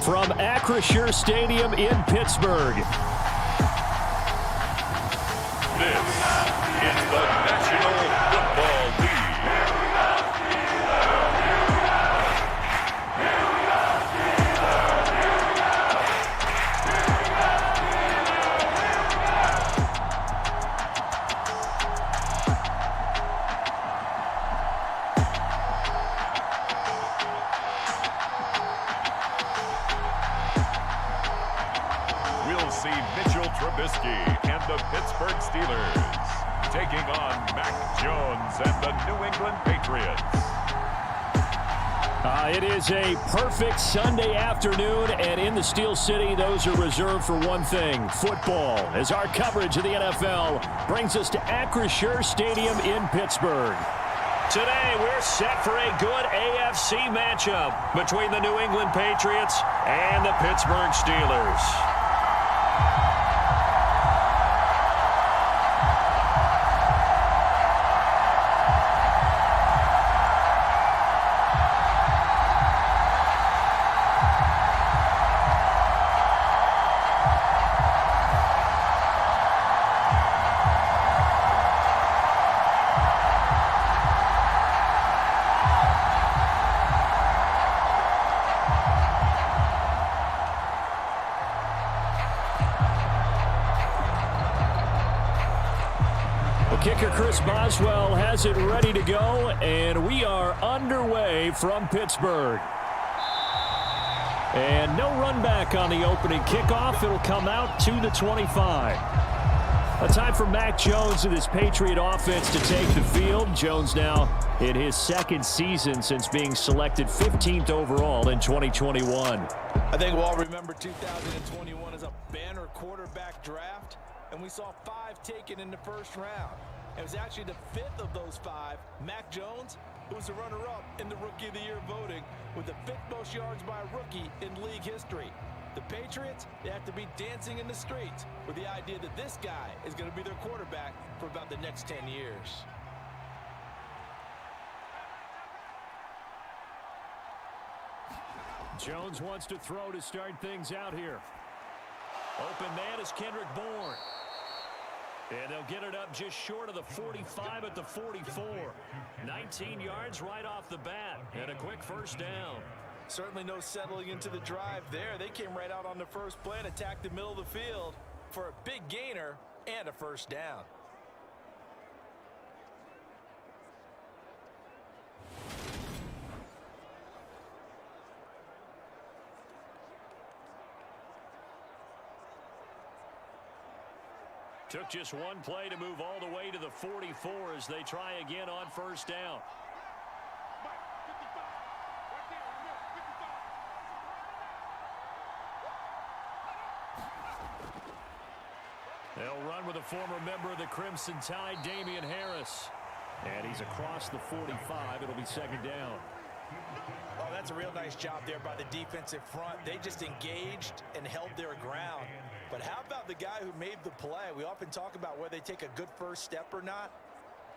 from Acrisure Stadium in Pittsburgh. This is the National Football League. And the Pittsburgh Steelers taking on Mac Jones and the New England Patriots. It is a perfect Sunday afternoon, and in the Steel City, those are reserved for one thing, football, as our coverage of the NFL brings us to Acrisure Stadium in Pittsburgh. Today, we're set for a good AFC matchup between the New England Patriots and the Pittsburgh Steelers. Kicker Chris Boswell has it ready to go, and we are underway from Pittsburgh. And no run back on the opening kickoff. It'll come out to the 25. A time for Mac Jones and his Patriot offense to take the field. Jones now in his second season since being selected 15th overall in 2021. I think we'll all remember 2021 as a banner quarterback draft, and we saw 5 taken in the first round. It was actually the 5th of those 5, Mac Jones, who was the runner-up in the Rookie of the Year voting with the 5th most yards by a rookie in league history. The Patriots, they have to be dancing in the streets with the idea that this guy is going to be their quarterback for about the next 10 years. Jones wants to throw to start things out here. Open man is Kendrick Bourne. And they'll get it up just short of the 45 at the 44. 19 yards right off the bat, and a quick first down. Certainly no settling into the drive there. They came right out on the first play and attacked the middle of the field for a big gainer and a first down. Took just one play to move all the way to the 44 as they try again on first down. They'll run with a former member of the Crimson Tide, Damian Harris. And he's across the 45. It'll be second down. Oh, that's a real nice job there by the defensive front. They just engaged and held their ground. But how about the guy who made the play? We often talk about whether they take a good first step or not.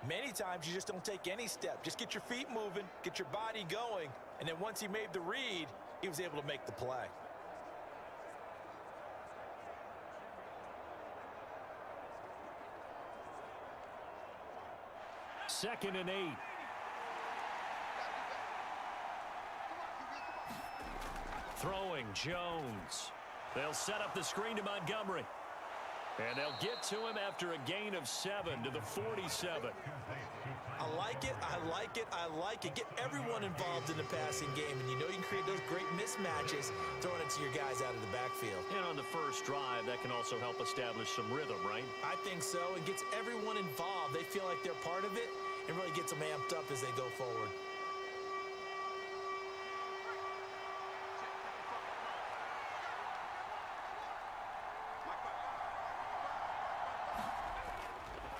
Many times you just don't take any step. Just get your feet moving, get your body going, and then once he made the read, he was able to make the play. Second and 8. Throwing Jones. They'll set up the screen to Montgomery. And they'll get to him after a gain of 7 to the 47. I like it, I like it, I like it. Get everyone involved in the passing game, and you know you can create those great mismatches throwing it to your guys out of the backfield. And on the first drive, that can also help establish some rhythm, right? I think so. It gets everyone involved. They feel like they're part of it and really gets them amped up as they go forward.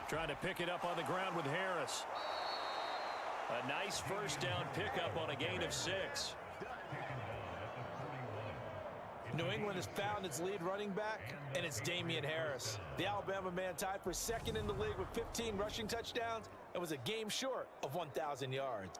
Trying to pick it up on the ground with Harris. A nice first down pickup on a gain of 6. New England has found its lead running back, and it's Damian Harris. The Alabama man tied for second in the league with 15 rushing touchdowns and was a game short of 1,000 yards.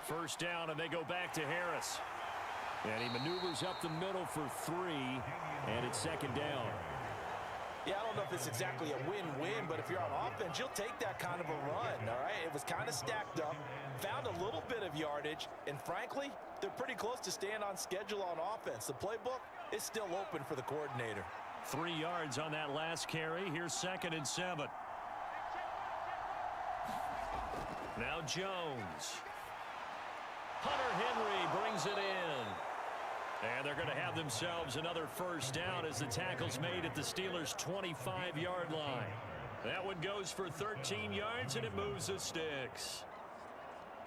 First down, and they go back to Harris. And he maneuvers up the middle for 3, and it's second down. Yeah, I don't know if it's exactly a win-win, but if you're on offense, you'll take that kind of a run, all right? It was kind of stacked up, found a little bit of yardage, and frankly, they're pretty close to staying on schedule on offense. The playbook is still open for the coordinator. 3 yards on that last carry. Here's 2nd and 7. Now Jones. Hunter Henry brings it in. And they're going to have themselves another first down as the tackle's made at the Steelers' 25-yard line. That one goes for 13 yards, and it moves the sticks.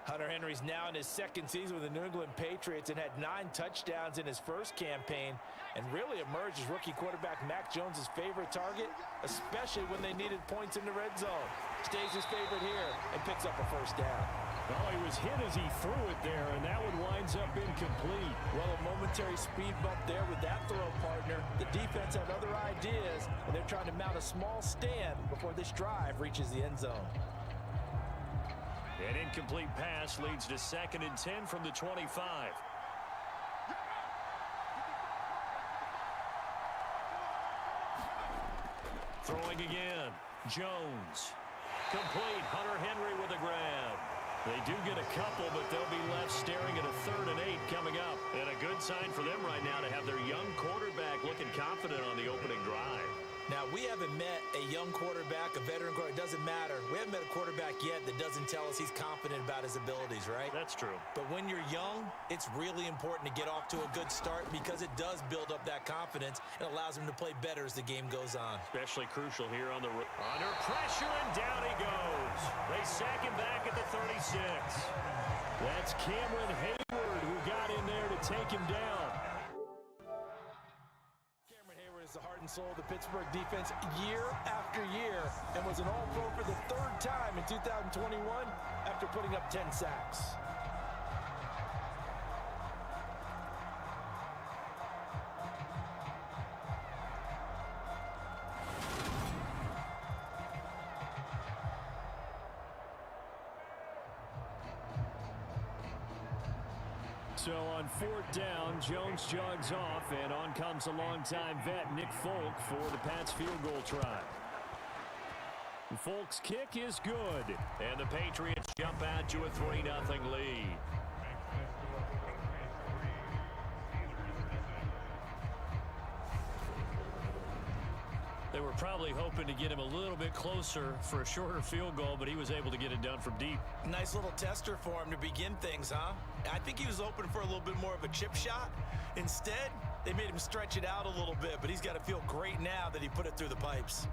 Hunter Henry's now in his 2nd season with the New England Patriots and had 9 touchdowns in his first campaign and really emerged as rookie quarterback Mac Jones' favorite target, especially when they needed points in the red zone. Stays his favorite here and picks up a first down. Oh, he was hit as he threw it there, and that one winds up incomplete. Well, a momentary speed bump there with that throw partner. The defense had other ideas, and they're trying to mount a small stand before this drive reaches the end zone. An incomplete pass leads to 2nd and 10 from the 25. Throwing again. Jones. Complete. Hunter Henry with a grab. They do get a couple, but they'll be left staring at a 3rd and 8 coming up. And a good sign for them right now to have their young quarterback looking confident on the opening drive. Now, we haven't met a young quarterback, a veteran quarterback. It doesn't matter. We haven't met a quarterback yet that doesn't tell us he's confident about his abilities, right? That's true. But when you're young, it's really important to get off to a good start because it does build up that confidence and allows him to play better as the game goes on. Especially crucial here on the under pressure, and down he goes. They sack him back at the 36. That's Cameron Hayward who got in there to take him down. The heart and soul of the Pittsburgh defense year after year and was an all-pro for the 3rd time in 2021 after putting up 10 sacks. So on 4th down, Jones jogs off, and on comes a longtime vet, Nick Folk, for the Pats field goal try. Folk's kick is good, and the Patriots jump out to a 3-0 lead. They were probably hoping to get him a little bit closer for a shorter field goal, but he was able to get it done from deep. Nice little tester for him to begin things, huh? I think he was hoping for a little bit more of a chip shot. Instead, they made him stretch it out a little bit, but he's got to feel great now that he put it through the pipes.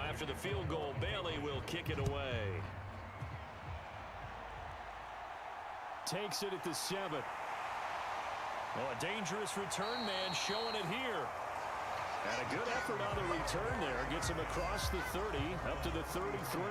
After the field goal, Bailey will kick it away. Takes it at the 7. Oh, a dangerous return man showing it here. And a good effort on the return there. Gets him across the 30, up to the 33.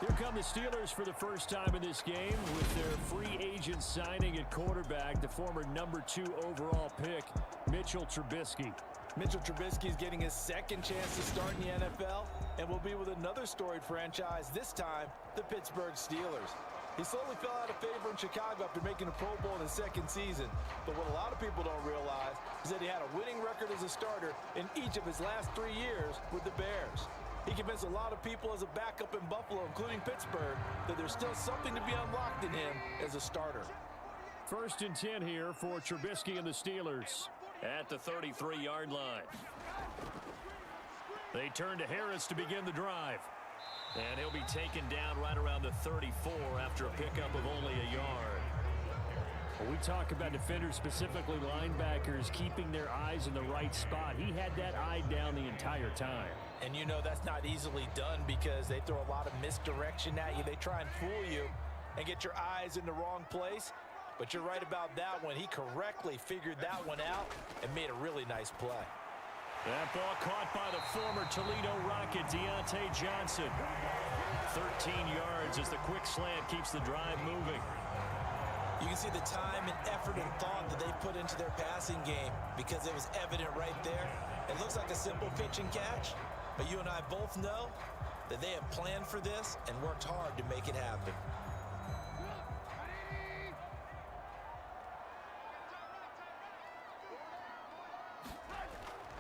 Here come the Steelers for the first time in this game with their free agent signing at quarterback, the former number 2 overall pick, Mitchell Trubisky. Mitchell Trubisky is getting his 2nd chance to start in the NFL and will be with another storied franchise, this time the Pittsburgh Steelers. He slowly fell out of favor in Chicago after making a Pro Bowl in his 2nd season. But what a lot of people don't realize is that he had a winning record as a starter in each of his last 3 years with the Bears. He convinced a lot of people as a backup in Buffalo, including Pittsburgh, that there's still something to be unlocked in him as a starter. 1st and 10 here for Trubisky and the Steelers at the 33-yard line. They turn to Harris to begin the drive. And he'll be taken down right around the 34 after a pickup of only a yard. When we talk about defenders, specifically linebackers, keeping their eyes in the right spot, he had that eye down the entire time. And you know that's not easily done because they throw a lot of misdirection at you. They try and fool you and get your eyes in the wrong place. But you're right about that one. He correctly figured that one out and made a really nice play. That ball caught by the former Toledo Rocket, Deontay Johnson. 13 yards as the quick slant keeps the drive moving. You can see the time and effort and thought that they put into their passing game because it was evident right there. It looks like a simple pitch and catch, but you and I both know that they have planned for this and worked hard to make it happen.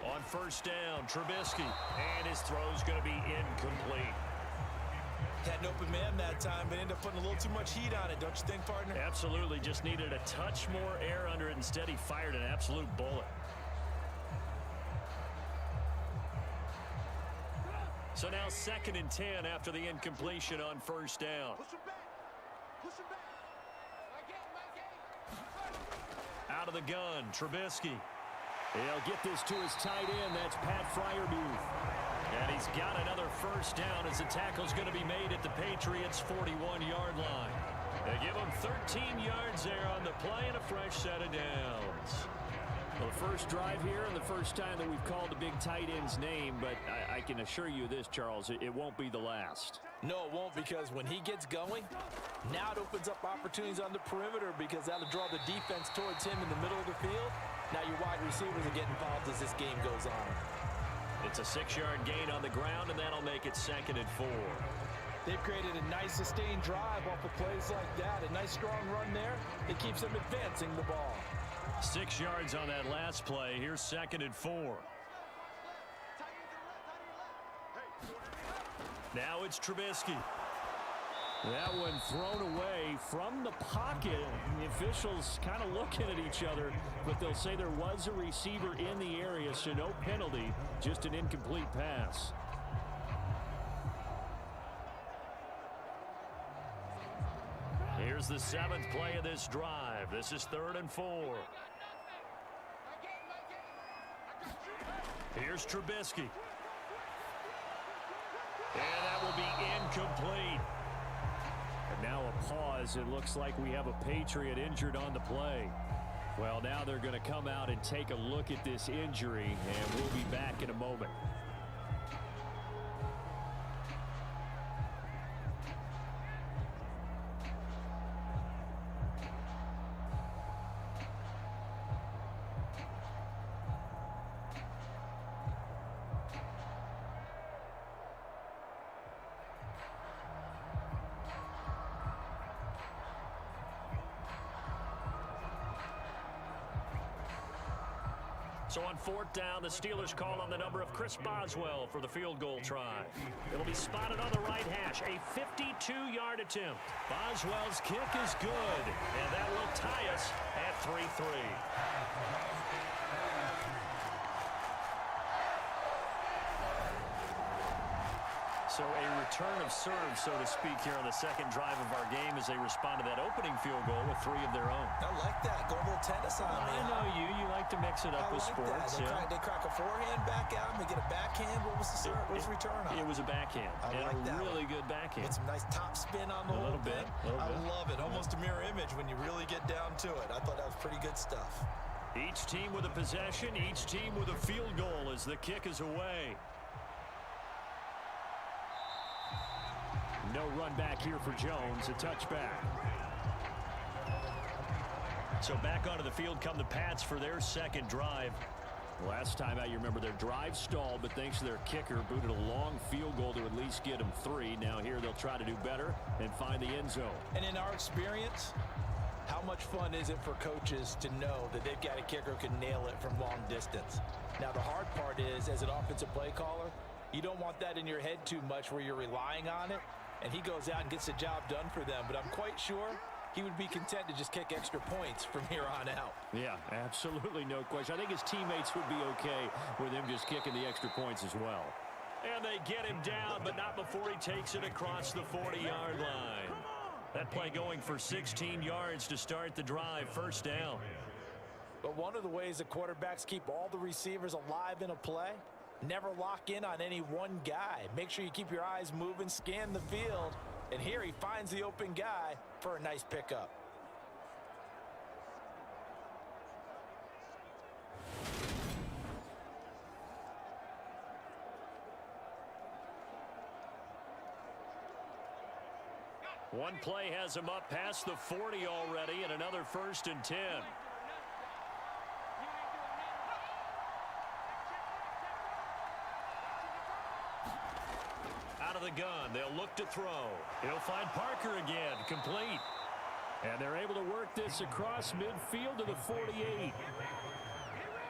On first down, Trubisky, and his throw's going to be incomplete. Had an open man that time, but ended up putting a little too much heat on it, don't you think, partner? Absolutely, just needed a touch more air under it. Instead, he fired an absolute bullet. So now 2nd and 10 after the incompletion on first down. Out of the gun, Trubisky. He'll get this to his tight end. That's Pat Freiermuth. And he's got another first down as the tackle's going to be made at the Patriots' 41-yard line. They give him 13 yards there on the play and a fresh set of downs. Well, the first drive here and the first time that we've called the big tight end's name, but I can assure you this, Charles, it won't be the last. No, it won't, because when he gets going, now it opens up opportunities on the perimeter because that'll draw the defense towards him in the middle of the field. Now your wide receivers are getting involved as this game goes on. It's a 6-yard gain on the ground, and that'll make it 2nd and 4. They've created a nice sustained drive off of plays like that. A nice strong run there. It keeps them advancing the ball. 6 yards on that last play. Here's 2nd and 4. Now it's Trubisky. That one thrown away from the pocket. The officials kind of looking at each other, but they'll say there was a receiver in the area, so no penalty, just an incomplete pass. Here's the 7th play of this drive. This is 3rd and 4. Here's Trubisky. And that will be incomplete. And now a pause. It looks like we have a Patriot injured on the play. Well, now they're going to come out and take a look at this injury, and we'll be back in a moment. So on 4th down, the Steelers call on the number of Chris Boswell for the field goal try. It'll be spotted on the right hash, a 52-yard attempt. Boswell's kick is good, and that will tie us at 3-3. So a return of serve, so to speak, here on the 2nd drive of our game as they respond to that opening field goal with 3 of their own. I like that. Go a little tennis on me. I know you. You like to mix it up with sports. They crack a forehand back out, and they get a backhand. What was the serve? What was the return on? It was a backhand. I like that. Really good backhand. With some nice top spin on the whole thing. I love it. Almost a mirror image when you really get down to it. I thought that was pretty good stuff. Each team with a possession, each team with a field goal as the kick is away. No run back here for Jones, a touchback. So back onto the field come the Pats for their 2nd drive. Last time out, you remember their drive stalled, but thanks to their kicker, booted a long field goal to at least get them 3. Now here they'll try to do better and find the end zone. And in our experience, how much fun is it for coaches to know that they've got a kicker who can nail it from long distance? Now the hard part is, as an offensive play caller, you don't want that in your head too much where you're relying on it. And he goes out and gets the job done for them. But I'm quite sure he would be content to just kick extra points from here on out. Yeah, absolutely no question. I think his teammates would be okay with him just kicking the extra points as well. And they get him down, but not before he takes it across the 40-yard line. That play going for 16 yards to start the drive, 1st down. But one of the ways that quarterbacks keep all the receivers alive in a play, never lock in on any one guy. Make sure you keep your eyes moving, scan the field, and here he finds the open guy for a nice pickup. One play has him up past the 40 already, and another 1st and 10. Out of the gun, they'll look to throw. He'll find Parker again, complete. And they're able to work this across midfield to the 48.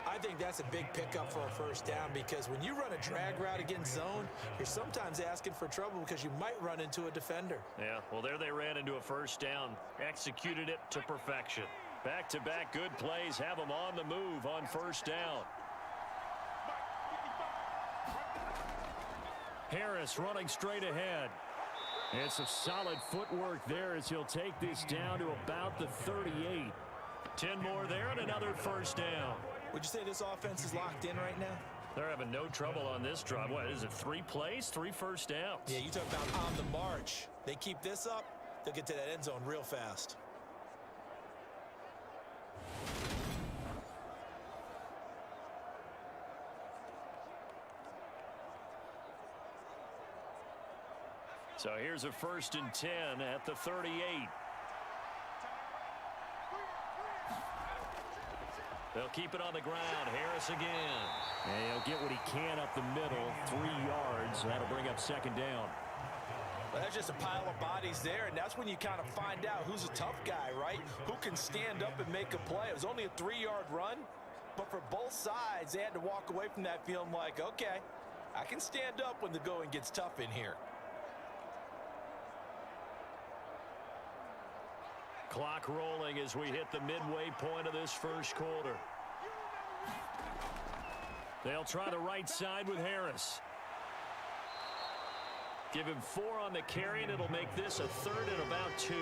I think that's a big pickup for a 1st down because when you run a drag route against zone, you're sometimes asking for trouble because you might run into a defender. Yeah, well, there they ran into a 1st down. Executed it to perfection. Back-to-back good plays have them on the move on 1st down. Harris running straight ahead. And some solid footwork there as he'll take this down to about the 38. 10 more there and another 1st down. Would you say this offense is locked in right now? They're having no trouble on this drive. What is it, 3 plays, 3 1st downs? Yeah, you talk about on the march. They keep this up, they'll get to that end zone real fast. So here's a 1st and 10 at the 38. They'll keep it on the ground. Harris again. And he'll get what he can up the middle. 3 yards. That'll bring up 2nd down. Well, that's just a pile of bodies there, and that's when you kind of find out who's a tough guy, right? Who can stand up and make a play. It was only a 3-yard run, but for both sides, they had to walk away from that feeling like, okay, I can stand up when the going gets tough in here. Clock rolling as we hit the midway point of this 1st quarter. They'll try the right side with Harris. Give him 4 on the carry, and it'll make this a 3rd and about 2.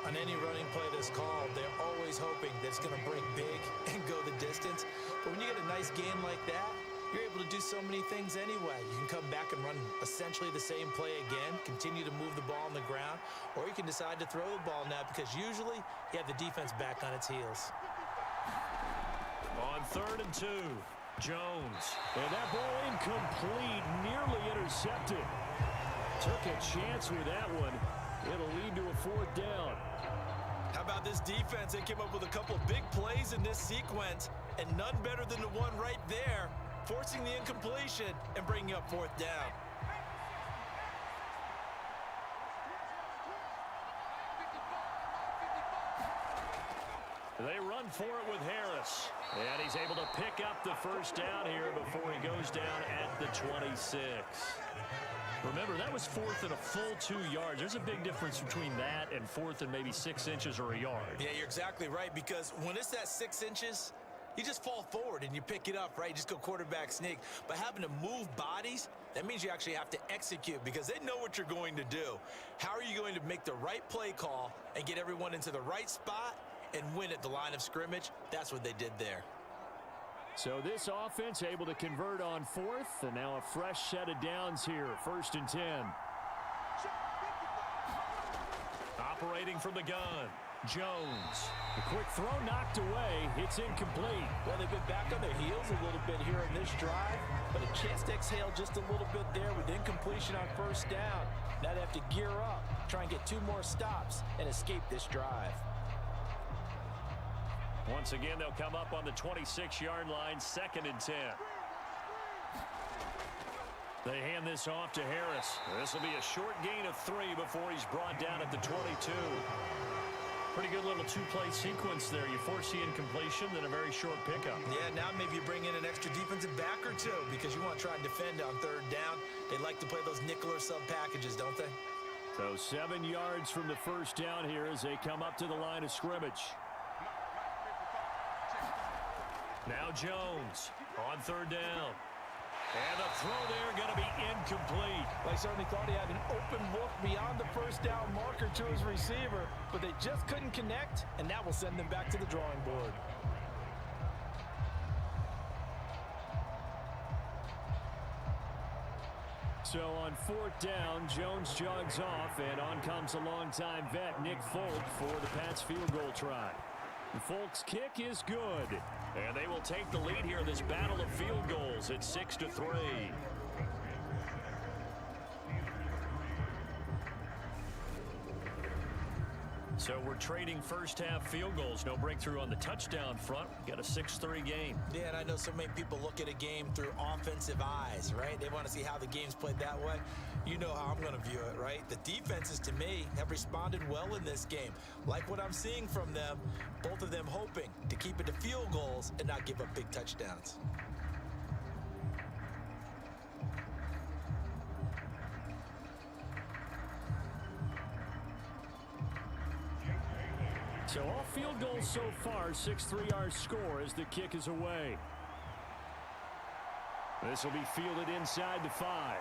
On any running play that's called, they're always hoping that it's going to break big and go the distance. But when you get a nice gain like that, you're able to do so many things anyway. You can come back and run essentially the same play again, continue to move the ball on the ground, or you can decide to throw the ball now because usually you have the defense back on its heels. On 3rd and 2, Jones. And that ball incomplete, nearly intercepted. Took a chance with that one. It'll lead to a 4th down. How about this defense? They came up with a couple of big plays in this sequence, and none better than the one right there, forcing the incompletion and bringing up 4th down. They run for it with Harris. And he's able to pick up the 1st down here before he goes down at the 26. Remember, that was 4th and a full 2 yards. There's a big difference between that and 4th and maybe 6 inches or a yard. Yeah, you're exactly right, because when it's that 6 inches, you just fall forward and you pick it up, right? You just go quarterback sneak. But having to move bodies, that means you actually have to execute because they know what you're going to do. How are you going to make the right play call and get everyone into the right spot and win at the line of scrimmage? That's what they did there. So this offense able to convert on 4th, and now a fresh set of downs here, 1st and 10. Operating from the gun, Jones. The quick throw knocked away. It's incomplete. Well, they've been back on their heels a little bit here in this drive, but a chance to exhale just a little bit there with incompletion on 1st down. Now they have to gear up, try and get 2 more stops, and escape this drive. Once again, they'll come up on the 26-yard line, 2nd and 10. They hand this off to Harris. This will be a short gain of 3 before he's brought down at the 22. Pretty good little 2-play sequence there. You force the incompletion, then a very short pickup. Yeah, now maybe you bring in an extra defensive back or 2 because you want to try and defend on 3rd down. They like to play those nickel or sub packages, don't they? So 7 yards from the 1st down here as they come up to the line of scrimmage. Now Jones on 3rd down. And the throw there going to be incomplete. They certainly thought he had an open look beyond the 1st down marker to his receiver, but they just couldn't connect, and that will send them back to the drawing board. So on 4th down, Jones jogs off, and on comes a longtime vet, Nick Folk, for the Pats field goal try. Folk's kick is good, and they will take the lead here in this battle of field goals at 6-3. So we're trading first-half field goals. No breakthrough on the touchdown front. Got a 6-3 game. Yeah, and I know so many people look at a game through offensive eyes, right? They want to see how the game's played that way. You know how I'm going to view it, right? The defenses, to me, have responded well in this game. Like what I'm seeing from them, both of them hoping to keep it to field goals and not give up big touchdowns. So all field goals so far, 6-3 our score as the kick is away. This will be fielded inside the 5.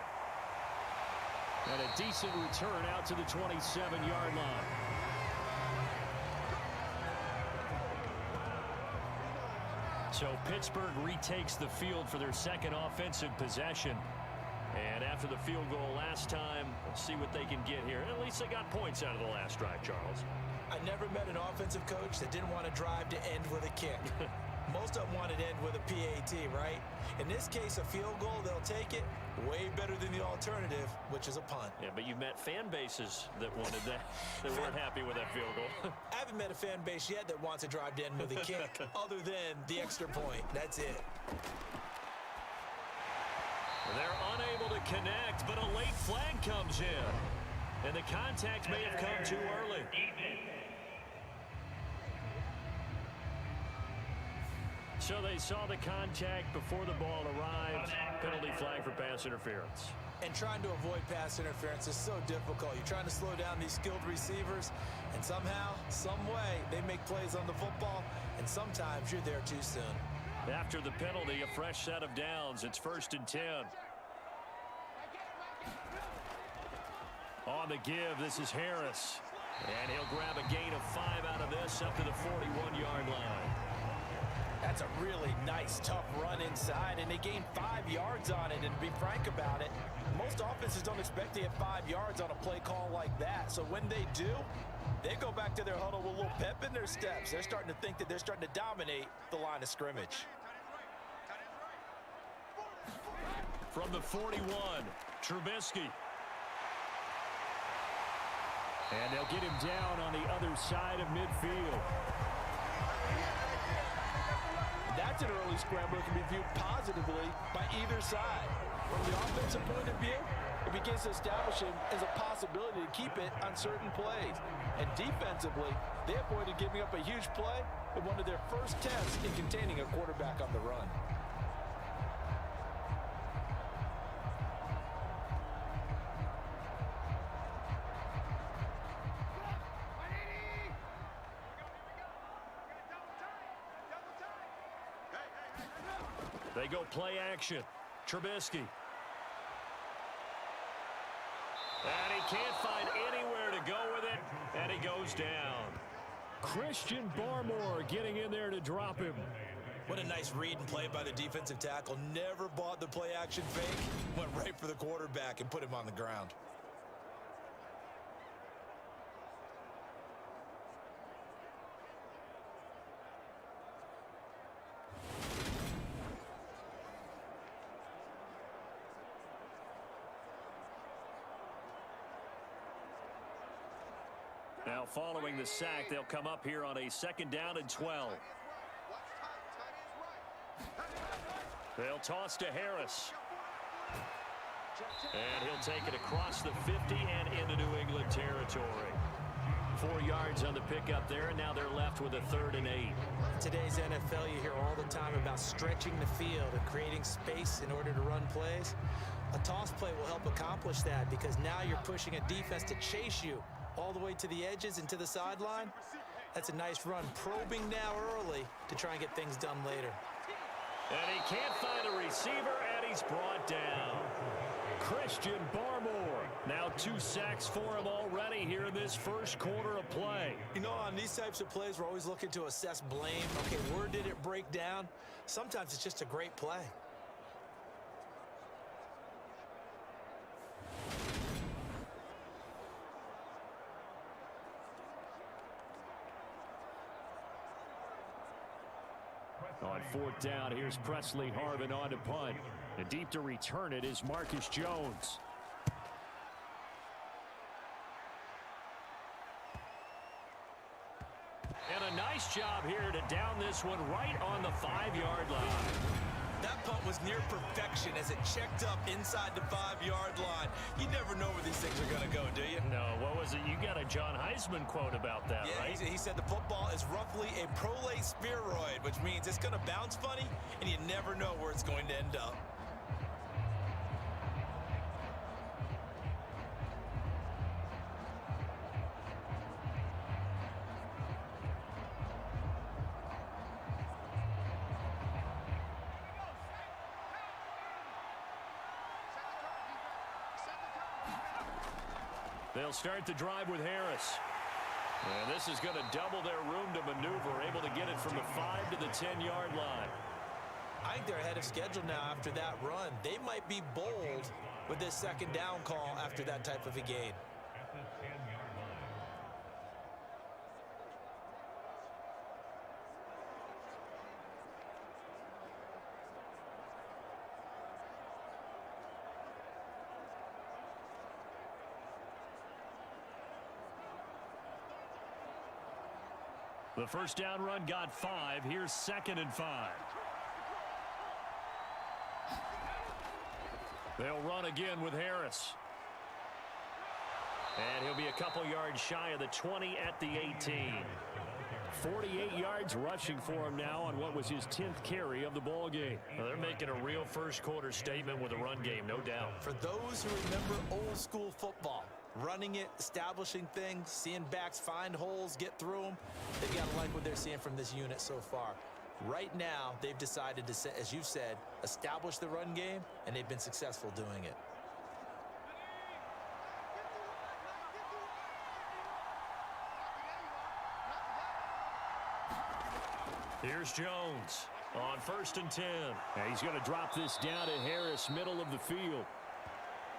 And a decent return out to the 27-yard line. So Pittsburgh retakes the field for their second offensive possession. And after the field goal last time, we'll see what they can get here. At least they got points out of the last drive, Charles. I never met an offensive coach that didn't want to drive to end with a kick. Most of them wanted to end with a PAT, right? In this case, a field goal, they'll take it. Way better than the alternative, which is a punt. Yeah, but you met fan bases that wanted that, that weren't happy with that field goal. I haven't met a fan base yet that wants to drive to end with a kick, other than the extra point. That's it. They're unable to connect, but a late flag comes in. And the contact may have come too early. So they saw the contact before the ball arrived. Penalty flag for pass interference. And trying to avoid pass interference is so difficult. You're trying to slow down these skilled receivers, and somehow, some way, they make plays on the football, and sometimes you're there too soon. After the penalty, a fresh set of downs. It's 1st and 10. On the give, this is Harris. And he'll grab a gain of 5 out of this up to the 41-yard line. That's a really nice, tough run inside, and they gained 5 yards on it. And to be frank about it, most offenses don't expect to get 5 yards on a play call like that. So when they do, they go back to their huddle with a little pep in their steps. They're starting to think that they're starting to dominate the line of scrimmage. From the 41, Trubisky. And they'll get him down on the other side of midfield. That's an early scramble that can be viewed positively by either side. From the offensive point of view, it begins to establish him as a possibility to keep it on certain plays. And defensively, they avoided giving up a huge play in one of their first tests in containing a quarterback on the run. They go play action. Trubisky. And he can't find anywhere to go with it, and he goes down. Christian Barmore getting in there to drop him. What a nice read and play by the defensive tackle. Never bought the play action fake. Went right for the quarterback and put him on the ground. Now following the sack, they'll come up here on a 2nd down and 12. They'll toss to Harris. And he'll take it across the 50 and into New England territory. 4 yards on the pickup there, and now they're left with a 3rd and 8. In today's NFL, you hear all the time about stretching the field and creating space in order to run plays. A toss play will help accomplish that because now you're pushing a defense to chase you all the way to the edges and to the sideline. That's a nice run, probing now early to try and get things done later. And he can't find a receiver, and he's brought down. Christian Barmore. Now 2 sacks for him already here in this first quarter of play. You know, on these types of plays, we're always looking to assess blame. Okay, where did it break down? Sometimes it's just a great play. On 4th down, here's Presley Harvin on to punt. And deep to return it is Marcus Jones. Nice job here to down this one right on the 5-yard line. That punt was near perfection as it checked up inside the 5-yard line. You never know where these things are going to go, do you? No, what was it? You got a John Heisman quote about that, yeah, right? He said the football is roughly a prolate spheroid, which means it's going to bounce funny, and you never know where it's going to end up. They'll start the drive with Harris. And this is going to double their room to maneuver, able to get it from the 5 to the 10-yard line. I think they're ahead of schedule now after that run. They might be bold with this second down call after that type of a gain. The first down run got 5. Here's 2nd and 5. They'll run again with Harris. And he'll be a couple yards shy of the 20 at the 18. 48 yards rushing for him now on what was his 10th carry of the ball game. Well, they're making a real first quarter statement with a run game, no doubt. For those who remember old school football, running it, establishing things, seeing backs find holes, get through them, they've got to like what they're seeing from this unit so far. Right now, they've decided to, as you said, establish the run game, and they've been successful doing it. Here's Jones on 1st and 10. And he's going to drop this down to Harris, middle of the field.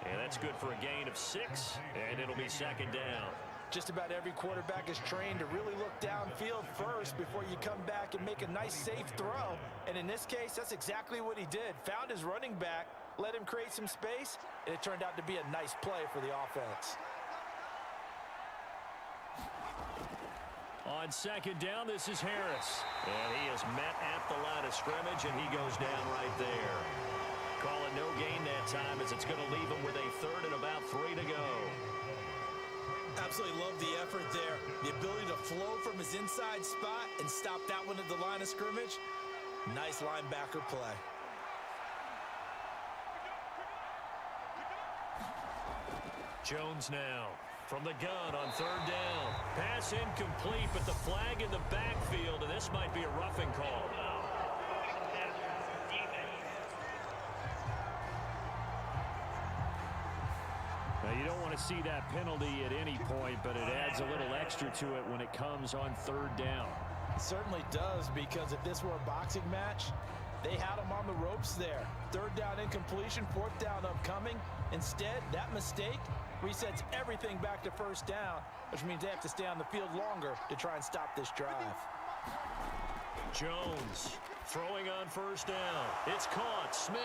And that's good for a gain of 6, and it'll be 2nd down. Just about every quarterback is trained to really look downfield first before you come back and make a nice, safe throw. And in this case, that's exactly what he did. Found his running back, let him create some space, and it turned out to be a nice play for the offense. On 2nd down, this is Harris. And he is met at the line of scrimmage, and he goes down right there. Call it no gain that time, as it's going to leave him with a 3rd and about 3 to go. Absolutely love the effort there. The ability to flow from his inside spot and stop that one at the line of scrimmage. Nice linebacker play. Jones now from the gun on 3rd down. Pass incomplete, but the flag in the backfield, and this might be a roughing call. Now, you don't want to see that penalty at any point, but it adds a little extra to it when it comes on 3rd down. It certainly does, because if this were a boxing match, they had him on the ropes there. 3rd down incompletion, 4th down upcoming. Instead, that mistake resets everything back to 1st down, which means they have to stay on the field longer to try and stop this drive. Jones throwing on 1st down. It's caught. Smith.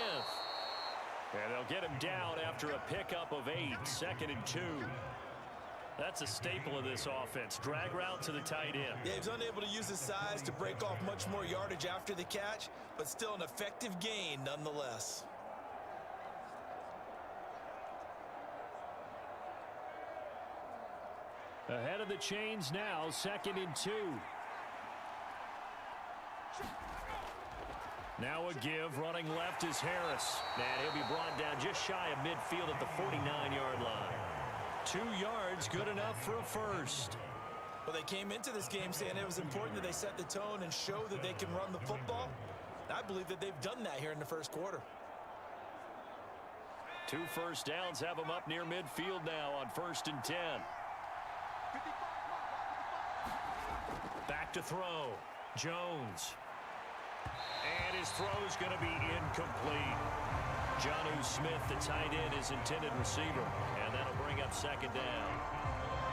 And they'll get him down after a pickup of 8. 2nd and 2. That's a staple of this offense. Drag route to the tight end. Yeah, he was unable to use his size to break off much more yardage after the catch, but still an effective gain nonetheless. Ahead of the chains now, 2nd and 2. Now a give, running left is Harris. And he'll be brought down just shy of midfield at the 49-yard line. 2 yards, good enough for a first. Well, they came into this game saying it was important that they set the tone and show that they can run the football. I believe that they've done that here in the first quarter. 2 first downs have them up near midfield now on 1st and 10. Back to throw. Jones. And his throw's going to be incomplete. Jonnu Smith, the tight end, is intended receiver. And that'll bring up 2nd down.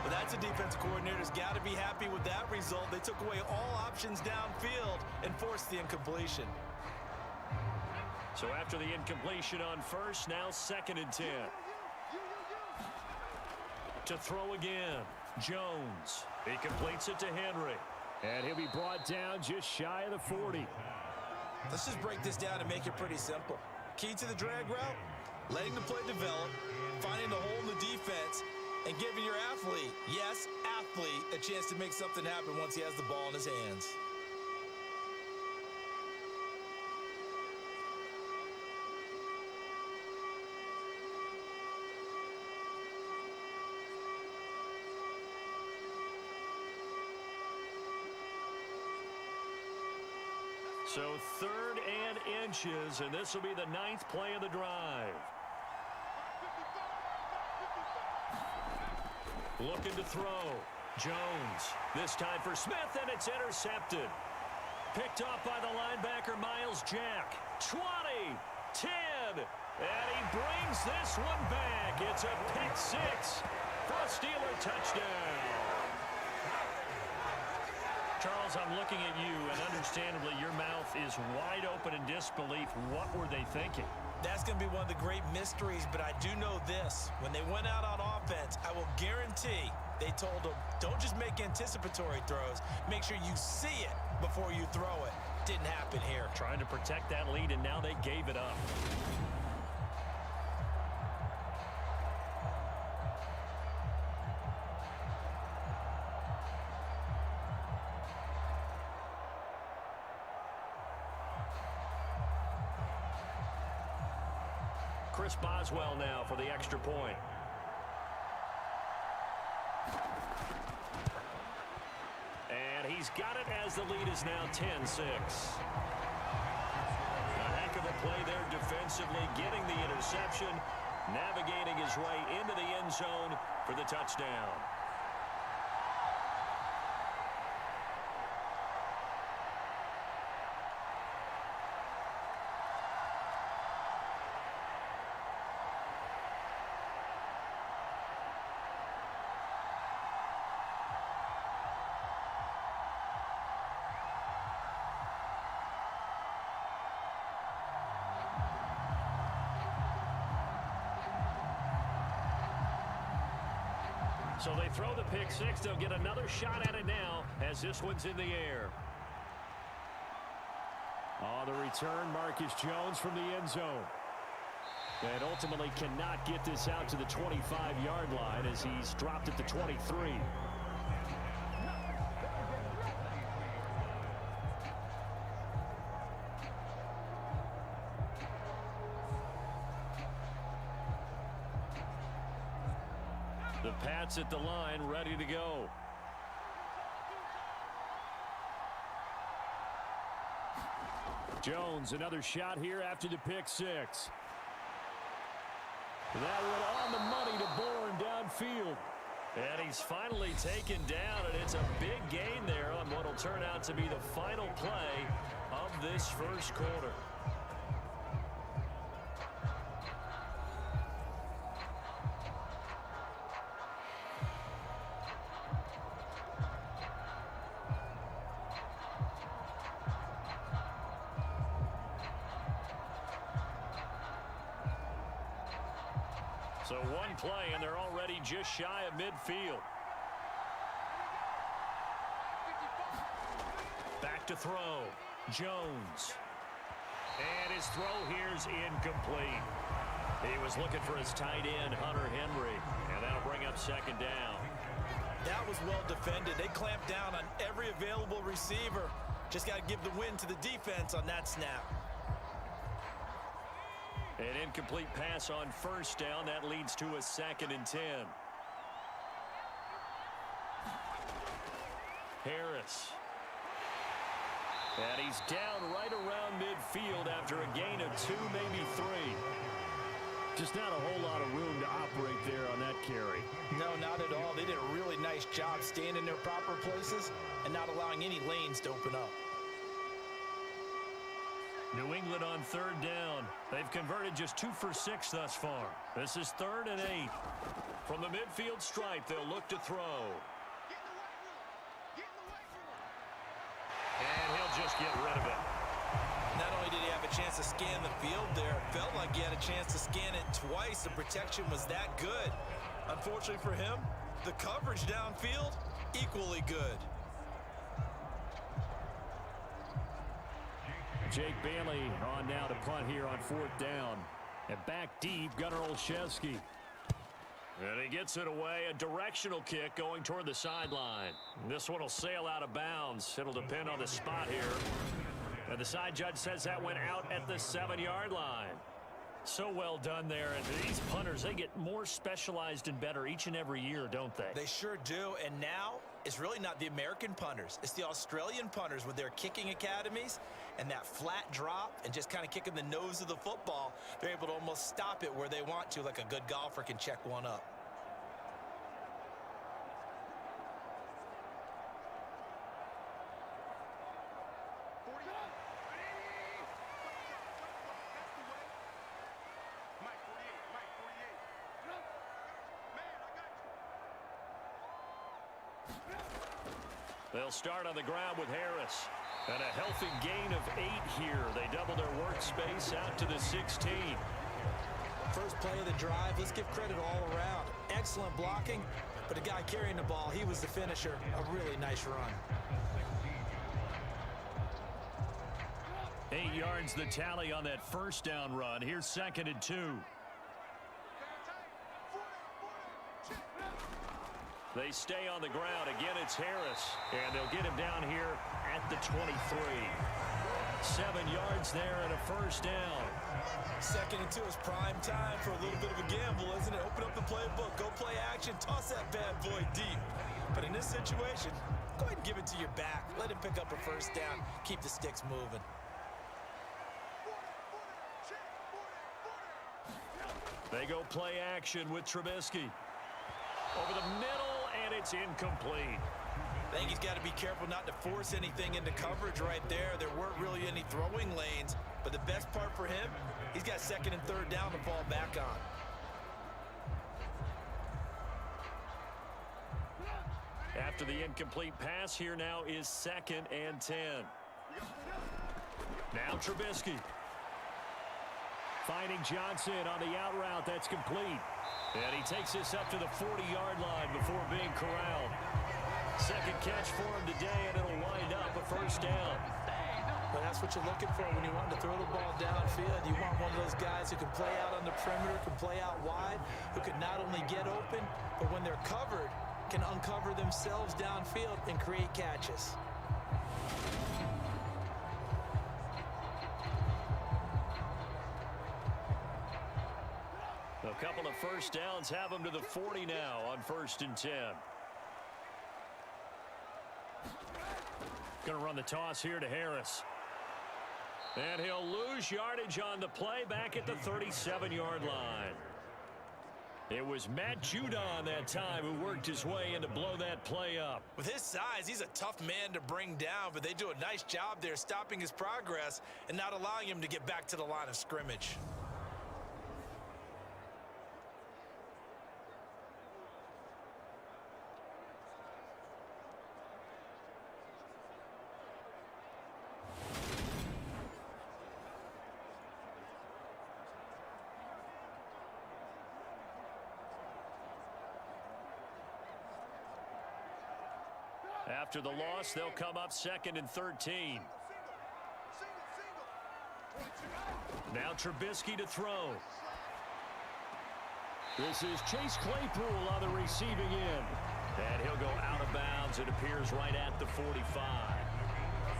Well, that's a defensive coordinator's got to be happy with that result. They took away all options downfield and forced the incompletion. So after the incompletion on 1st, now 2nd and 10. To throw again. Jones. He completes it to Henry. And he'll be brought down just shy of the 40. Let's just break this down and make it pretty simple. Key to the drag route, letting the play develop, finding the hole in the defense, and giving your athlete, yes, athlete, a chance to make something happen once he has the ball in his hands. So 3rd and inches, and this will be the 9th play of the drive. Looking to throw. Jones. This time for Smith, and it's intercepted. Picked off by the linebacker, Miles Jack. 20, 10, and he brings this one back. It's a pick 6 for a Steeler touchdown. Charles, I'm looking at you, and understandably, your mouth is wide open in disbelief. What were they thinking? That's going to be one of the great mysteries, but I do know this. When they went out on offense, I will guarantee they told them, don't just make anticipatory throws. Make sure you see it before you throw it. Didn't happen here. Trying to protect that lead, and now they gave it up. Chris Boswell now for the extra point. And he's got it as the lead is now 10-6. A heck of a play there defensively, getting the interception, navigating his way into the end zone for the touchdown. So they throw the pick 6. They'll get another shot at it now as this one's in the air. On the return, Marcus Jones from the end zone. And ultimately cannot get this out to the 25-yard line as he's dropped at the 23. The Pats at the line, ready to go. Jones, another shot here after the pick 6. That one on the money to Bourne downfield. And he's finally taken down, and it's a big gain there on what will turn out to be the final play of this first quarter. So one play, and they're already just shy of midfield. Back to throw. Jones. And his throw here's incomplete. He was looking for his tight end, Hunter Henry, and that'll bring up second down. That was well defended. They clamped down on every available receiver. Just got to give the win to the defense on that snap. An incomplete pass on first down. That leads to a 2nd and 10. Harris. And he's down right around midfield after a gain of 2, maybe 3. Just not a whole lot of room to operate there on that carry. No, not at all. They did a really nice job staying in their proper places and not allowing any lanes to open up. New England on 3rd down. They've converted just 2 for 6 thus far. This is 3rd and 8. From the midfield stripe, they'll look to throw. And he'll just get rid of it. Not only did he have a chance to scan the field there, it felt like he had a chance to scan it twice. The protection was that good. Unfortunately for him, the coverage downfield, equally good. Jake Bailey on now to punt here on 4th down. And back deep, Gunnar Olszewski. And he gets it away. A directional kick going toward the sideline. This one will sail out of bounds. It'll depend on the spot here. And the side judge says that went out at the 7-yard line. So well done there. And these punters, they get more specialized and better each and every year, don't they? They sure do. And now it's really not the American punters. It's the Australian punters with their kicking academies and that flat drop and just kind of kicking the nose of the football. They're able to almost stop it where they want to, like a good golfer can check one up. They'll start on the ground with Harris. And a healthy gain of 8 here. They double their workspace out to the 16. First play of the drive, let's give credit all around. Excellent blocking, but the guy carrying the ball, he was the finisher. A really nice run. 8 yards the tally on that first down run. Here's 2nd and 2. They stay on the ground. Again, it's Harris. And they'll get him down here at the 23. 7 yards there and a first down. 2nd and 2 is prime time for a little bit of a gamble, isn't it? Open up the playbook, go play action, toss that bad boy deep. But in this situation, go ahead and give it to your back. Let him pick up a first down. Keep the sticks moving. They go play action with Trubisky. Over the middle, and it's incomplete. I think he's got to be careful not to force anything into coverage right there. There weren't really any throwing lanes, but the best part for him, he's got 2nd and 3rd down to fall back on. After the incomplete pass, here now is 2nd and 10. Now Trubisky. Finding Johnson on the out route. That's complete. And he takes this up to the 40-yard line before being corralled. 2nd catch for him today, and it'll wind up a first down. Well, that's what you're looking for when you want to throw the ball downfield. You want one of those guys who can play out on the perimeter, can play out wide, who can not only get open, but when they're covered, can uncover themselves downfield and create catches. A couple of first downs have them to the 40 now on 1st and 10. Going to run the toss here to Harris. And he'll lose yardage on the play back at the 37-yard line. It was Matt Judon that time who worked his way in to blow that play up. With his size, he's a tough man to bring down, but they do a nice job there stopping his progress and not allowing him to get back to the line of scrimmage. After the loss, they'll come up 2nd and 13. Now Trubisky to throw. This is Chase Claypool on the receiving end. And he'll go out of bounds. It appears right at the 45.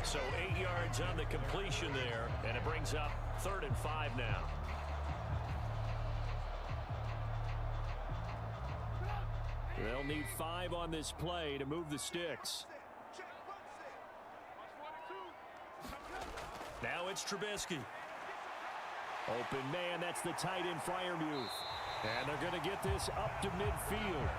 So 8 yards on the completion there. And it brings up 3rd and 5 now. They'll need 5 on this play to move the sticks. Now it's Trubisky. Open man, that's the tight end Freiermuth. And they're going to get this up to midfield.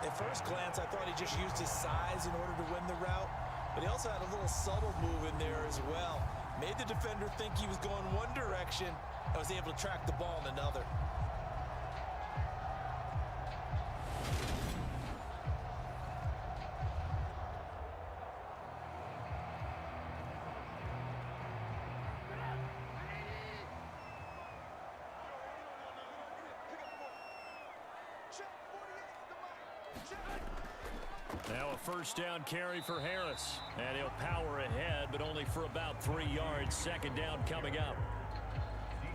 At first glance, I thought he just used his size in order to win the route, but he also had a little subtle move in there as well. Made the defender think he was going one direction and was able to track the ball in another. Now a first down carry for Harris. And he'll power ahead, but only for about 3 yards. Second down coming up.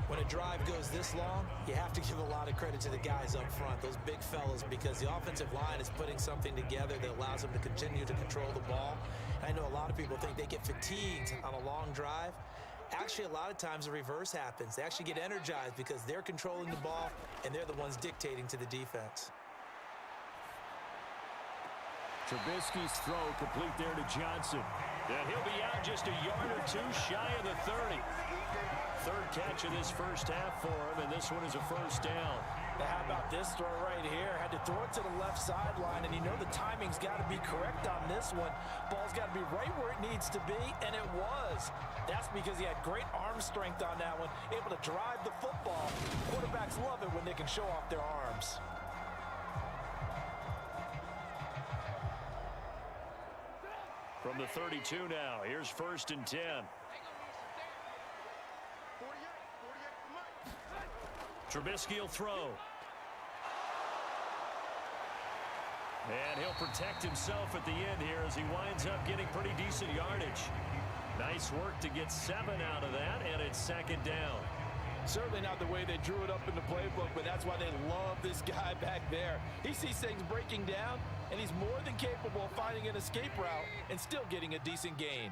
When a drive goes this long, you have to give a lot of credit to the guys up front, those big fellas, because the offensive line is putting something together that allows them to continue to control the ball. And I know a lot of people think they get fatigued on a long drive. Actually, a lot of times the reverse happens. They actually get energized because they're controlling the ball, and they're the ones dictating to the defense. Trubisky's throw complete there to Johnson. And he'll be out just a yard or two shy of the 30. Third catch of this first half for him, and this one is a first down. Now, how about this throw right here? Had to throw it to the left sideline, and you know the timing's got to be correct on this one. Ball's got to be right where it needs to be, and it was. That's because he had great arm strength on that one, able to drive the football. Quarterbacks love it when they can show off their arms. From the 32 now, here's 1st and 10. Trubisky will throw. And he'll protect himself at the end here as he winds up getting pretty decent yardage. Nice work to get 7 out of that, and it's second down. Certainly not the way they drew it up in the playbook, but that's why they love this guy back there. He sees things breaking down, and he's more than capable of finding an escape route and still getting a decent gain.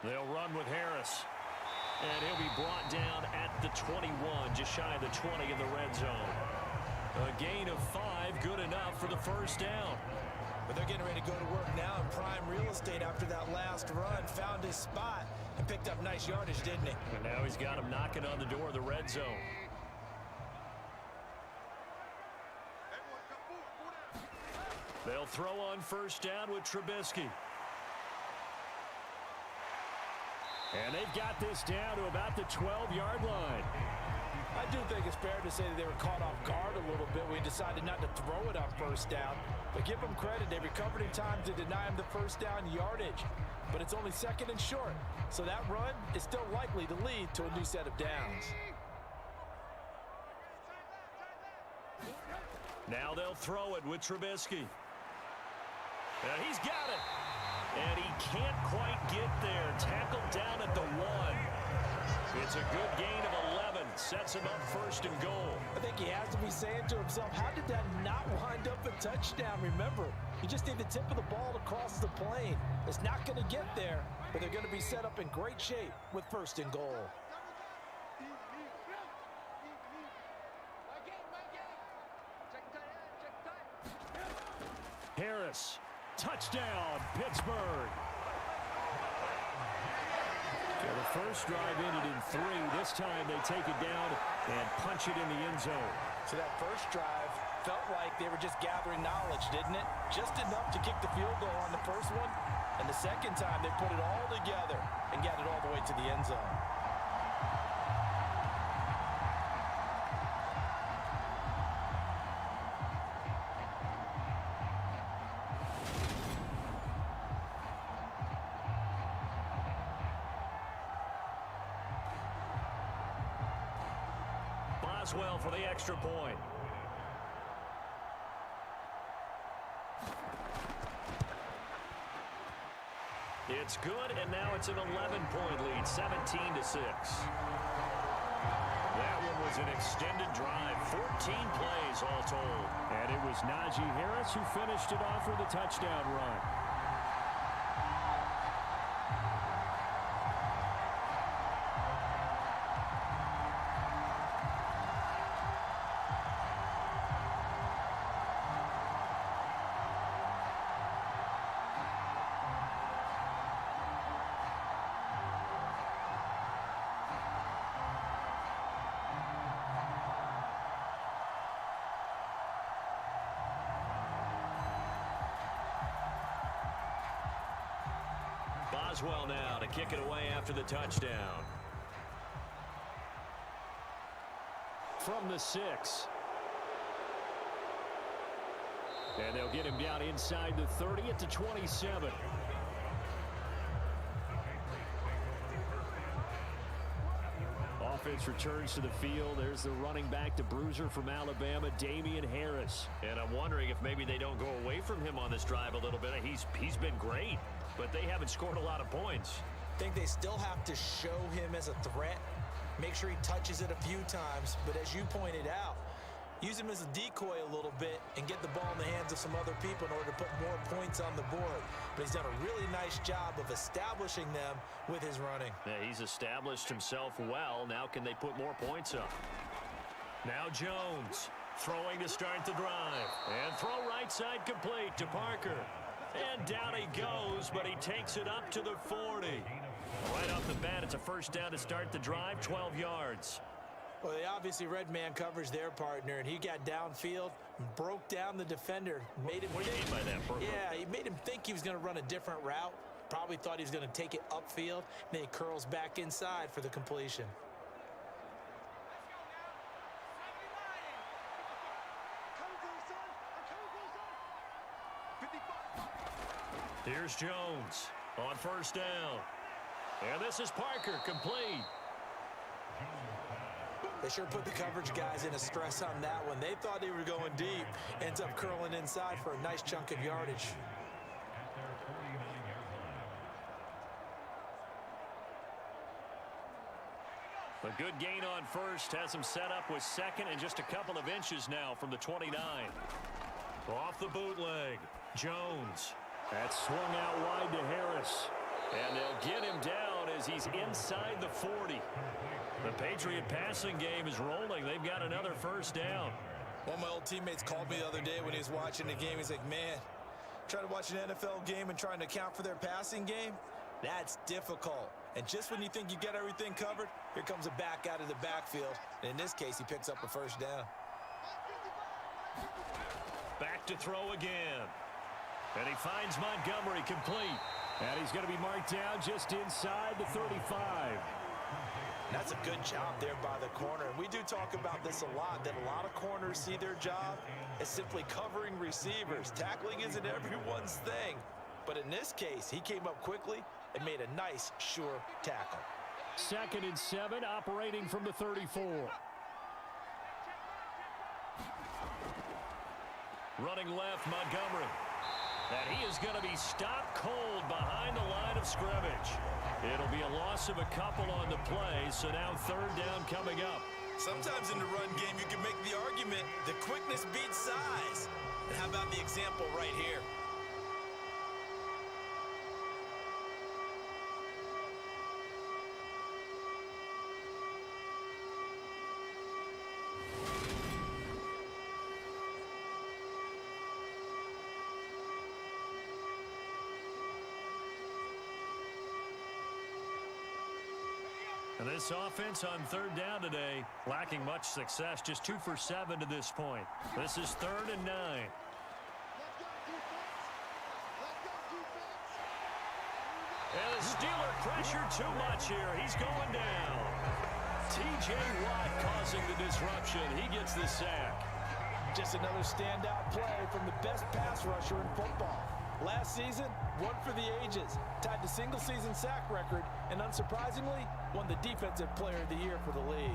They'll run with Harris. And he'll be brought down at the 21, just shy of the 20 in the red zone. A gain of 5, good enough for the first down. But they're getting ready to go to work now in prime real estate after that last run. Found his spot and picked up nice yardage, didn't he? And now he's got him knocking on the door of the red zone. They'll throw on first down with Trubisky. And they've got this down to about the 12-yard line. I do think it's fair to say that they were caught off guard a little bit when he decided not to throw it on first down. But give them credit. They recovered in time to deny him the first down yardage. But it's only 2nd and short. So that run is still likely to lead to a new set of downs. Now they'll throw it with Trubisky. And he's got it. And he can't quite get there. Tackled down at the 1. It's a good gain of 11. Sets him up 1st and goal. I think he has to be saying to himself, how did that not wind up a touchdown? Remember, you just need the tip of the ball to cross the plane. It's not going to get there, but they're going to be set up in great shape with 1st and goal. Harris. Touchdown, Pittsburgh. So the first drive ended in 3. This time they take it down and punch it in the end zone. So that first drive felt like they were just gathering knowledge, didn't it? Just enough to kick the field goal on the first one. And the second time they put it all together and got it all the way to the end zone. Well for the extra point. It's good, and now it's an 11-point lead, 17-6. That one was an extended drive, 14 plays all told. And it was Najee Harris who finished it off with a touchdown run. Boswell now to kick it away after the touchdown. From the 6. And they'll get him down inside the 30 at the 27. offense returns to the field. There's the running back, the bruiser from Alabama, Damian Harris. And I'm wondering if maybe they don't go away from him on this drive a little bit. He's been great, but they haven't scored a lot of points. I think they still have to show him as a threat, make sure he touches it a few times, but as you pointed out, use him as a decoy a little bit and get the ball in the hands of some other people in order to put more points on the board. But he's done a really nice job of establishing them with his running. Yeah, he's established himself well. Now can they put more points up? Now Jones throwing to start the drive. And throw right side complete to Parker. And down he goes, but he takes it up to the 40. Right off the bat, it's a first down to start the drive, 12 yards. Well, they obviously read man coverage their partner, and he got downfield, broke down the defender, made him What do you mean by that, Burrow? Yeah, he made him think he was going to run a different route. Probably thought he was going to take it upfield. Then he curls back inside for the completion. Here's Jones on first down. And this is Parker, complete. They sure put the coverage guys in a stress on that one. They thought they were going deep. Ends up curling inside for a nice chunk of yardage. A good gain on first has him set up with second and just a couple of inches now from the 29. Off the bootleg, Jones. That's swung out wide to Harris. And they'll get him down as he's inside the 40. The Patriot passing game is rolling. They've got another first down. One of my old teammates called me the other day when he was watching the game. He's like, man, trying to watch an NFL game and trying to account for their passing game, that's difficult. And just when you think you get everything covered, here comes a back out of the backfield. And in this case, he picks up a first down. Back to throw again. And he finds Montgomery complete. And he's going to be marked down just inside the 35. That's a good job there by the corner. And we do talk about this a lot, that a lot of corners see their job as simply covering receivers. Tackling isn't everyone's thing. But in this case, he came up quickly and made a nice, sure tackle. 2nd and 7, operating from the 34. Running left, Montgomery. And he is going to be stopped cold behind the line of scrimmage. It'll be a loss of a couple on the play, so now 3rd down coming up. Sometimes in the run game, you can make the argument that quickness beats size. And how about the example right here? And this offense on 3rd down today, lacking much success, just 2 for 7 to this point. This is 3rd and 9. And the Steeler pressure too much here. He's going down. T.J. Watt causing the disruption. He gets the sack. Just another standout play from the best pass rusher in football. Last season, one for the ages, tied the single-season sack record, and unsurprisingly, won the Defensive Player of the Year for the league.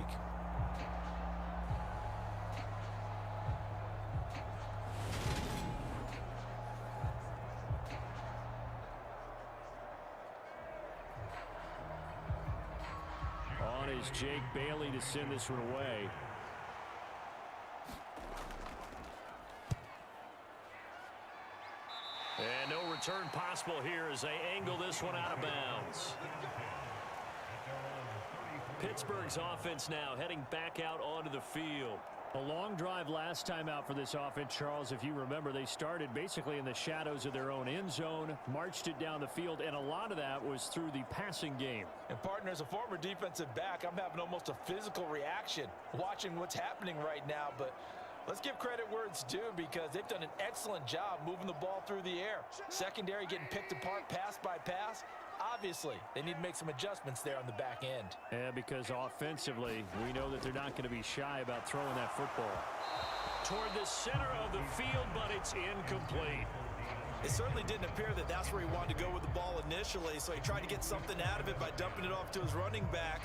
On is Jake Bailey to send this one away. And no return possible here as they angle this one out of bounds. Pittsburgh's offense now heading back out onto the field. A long drive last time out for this offense, Charles. If you remember, they started basically in the shadows of their own end zone, marched it down the field, and a lot of that was through the passing game. And partner, as a former defensive back, I'm having almost a physical reaction watching what's happening right now, but let's give credit where it's due because they've done an excellent job moving the ball through the air. Secondary getting picked apart pass by pass. Obviously, they need to make some adjustments there on the back end. Yeah, because offensively, we know that they're not going to be shy about throwing that football toward the center of the field, but it's incomplete. It certainly didn't appear that that's where he wanted to go with the ball initially, so he tried to get something out of it by dumping it off to his running back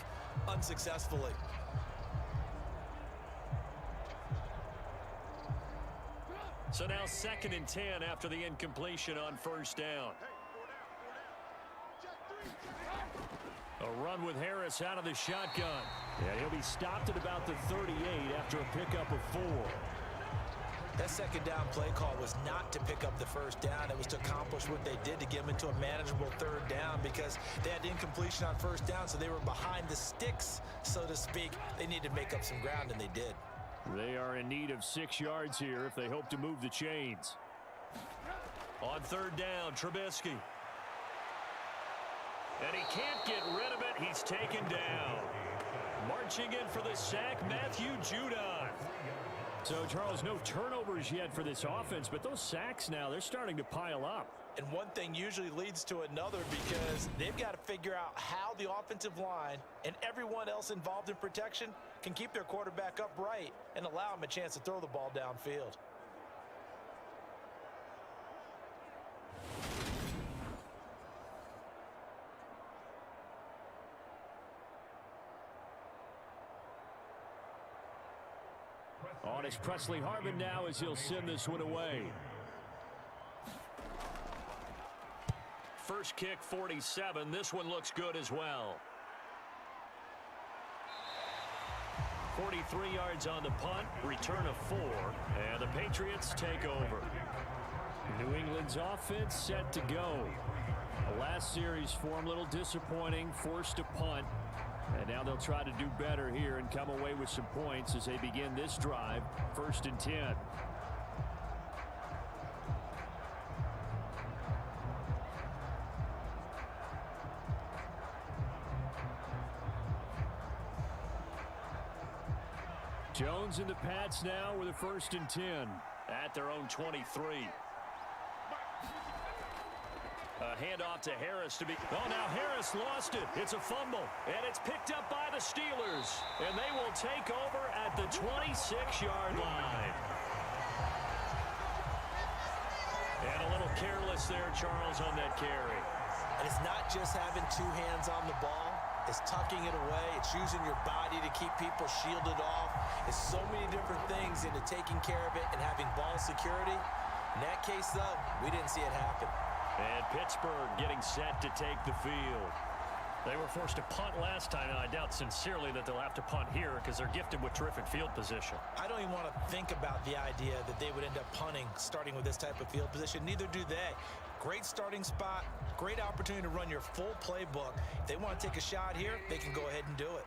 unsuccessfully. So now 2nd and 10 after the incompletion on first down. A run with Harris out of the shotgun. And he'll be stopped at about the 38 after a pickup of 4. That second down play call was not to pick up the first down. It was to accomplish what they did to get them into a manageable 3rd down because they had incompletion on first down, so they were behind the sticks, so to speak. They needed to make up some ground, and they did. They are in need of 6 yards here if they hope to move the chains. On 3rd down, Trubisky. And he can't get rid of it. He's taken down. Marching in for the sack, Matthew Judon. So, Charles, no turnovers yet for this offense, but those sacks now, they're starting to pile up. And one thing usually leads to another because they've got to figure out how the offensive line and everyone else involved in protection can keep their quarterback upright and allow him a chance to throw the ball downfield. On is Presley Harvin now as he'll send this one away. First kick, 47. This one looks good as well. 43 yards on the punt, return of 4, and the Patriots take over. New England's offense set to go. The last series for them, a little disappointing, forced to punt. And now they'll try to do better here and come away with some points as they begin this drive, 1st and 10. Jones and the Pats now with a 1st and 10 at their own 23. A handoff to Harris to be... Oh, now Harris lost it. It's a fumble, and it's picked up by the Steelers. And they will take over at the 26-yard line. And a little careless there, Charles, on that carry. And it's not just having 2 hands on the ball. It's tucking it away. It's using your body to keep people shielded off. It's so many different things into taking care of it and having ball security. In that case, though, we didn't see it happen. And Pittsburgh getting set to take the field. They were forced to punt last time, and I doubt sincerely that they'll have to punt here because they're gifted with terrific field position. I don't even want to think about the idea that they would end up punting starting with this type of field position. Neither do they. Great starting spot, great opportunity to run your full playbook. If they want to take a shot here, they can go ahead and do it.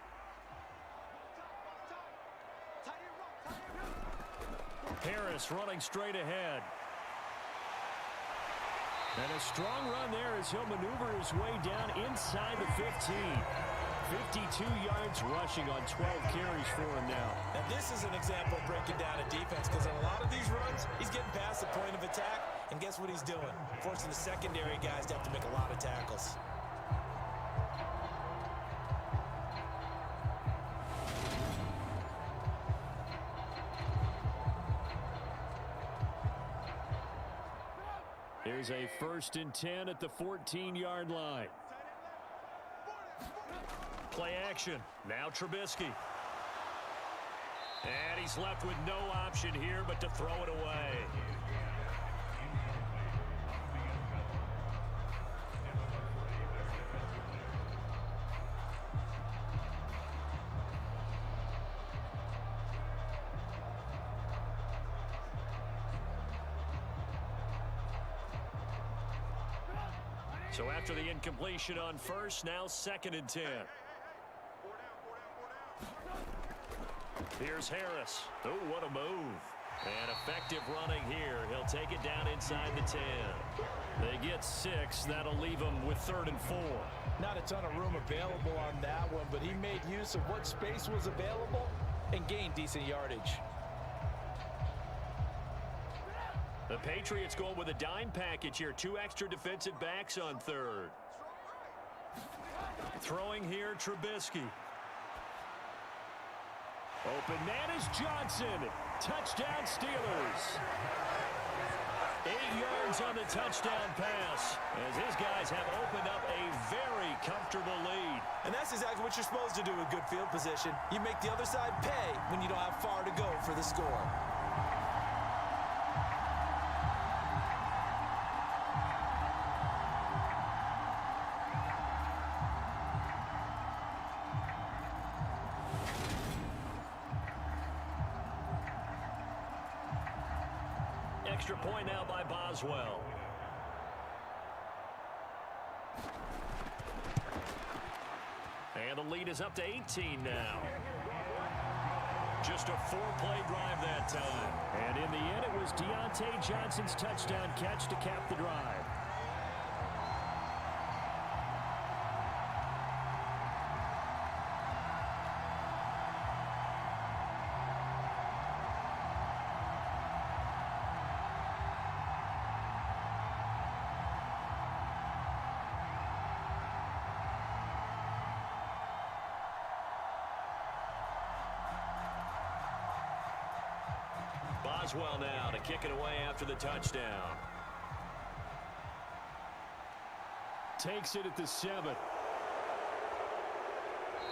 Harris running straight ahead. And a strong run there as he'll maneuver his way down inside the 15. 52 yards rushing on 12 carries for him now. Now this is an example of breaking down a defense because on a lot of these runs, he's getting past the point of attack, and guess what he's doing? Forcing the secondary guys to have to make a lot of tackles. Here's a 1st and 10 at the 14-yard line. Play action. Now Trubisky. And he's left with no option here but to throw it away. So after the incompletion on first, now 2nd and 10. Here's Harris. Oh, what a move. And effective running here. He'll take it down inside the 10. They get 6. That'll leave them with 3rd and 4. Not a ton of room available on that one, but he made use of what space was available and gained decent yardage. The Patriots going with a dime package here. 2 extra defensive backs on 3rd. Throwing here, Trubisky. Open man is Johnson. Touchdown Steelers. 8 yards on the touchdown pass as his guys have opened up a very comfortable lead. And that's exactly what you're supposed to do with good field position. You make the other side pay when you don't have far to go for the score. Extra point now by Boswell. And the lead is up to 18 now. Just a 4-play drive that time. And in the end, it was Deontay Johnson's touchdown catch to cap the drive. Boswell now to kick it away after the touchdown. Takes it at the 7.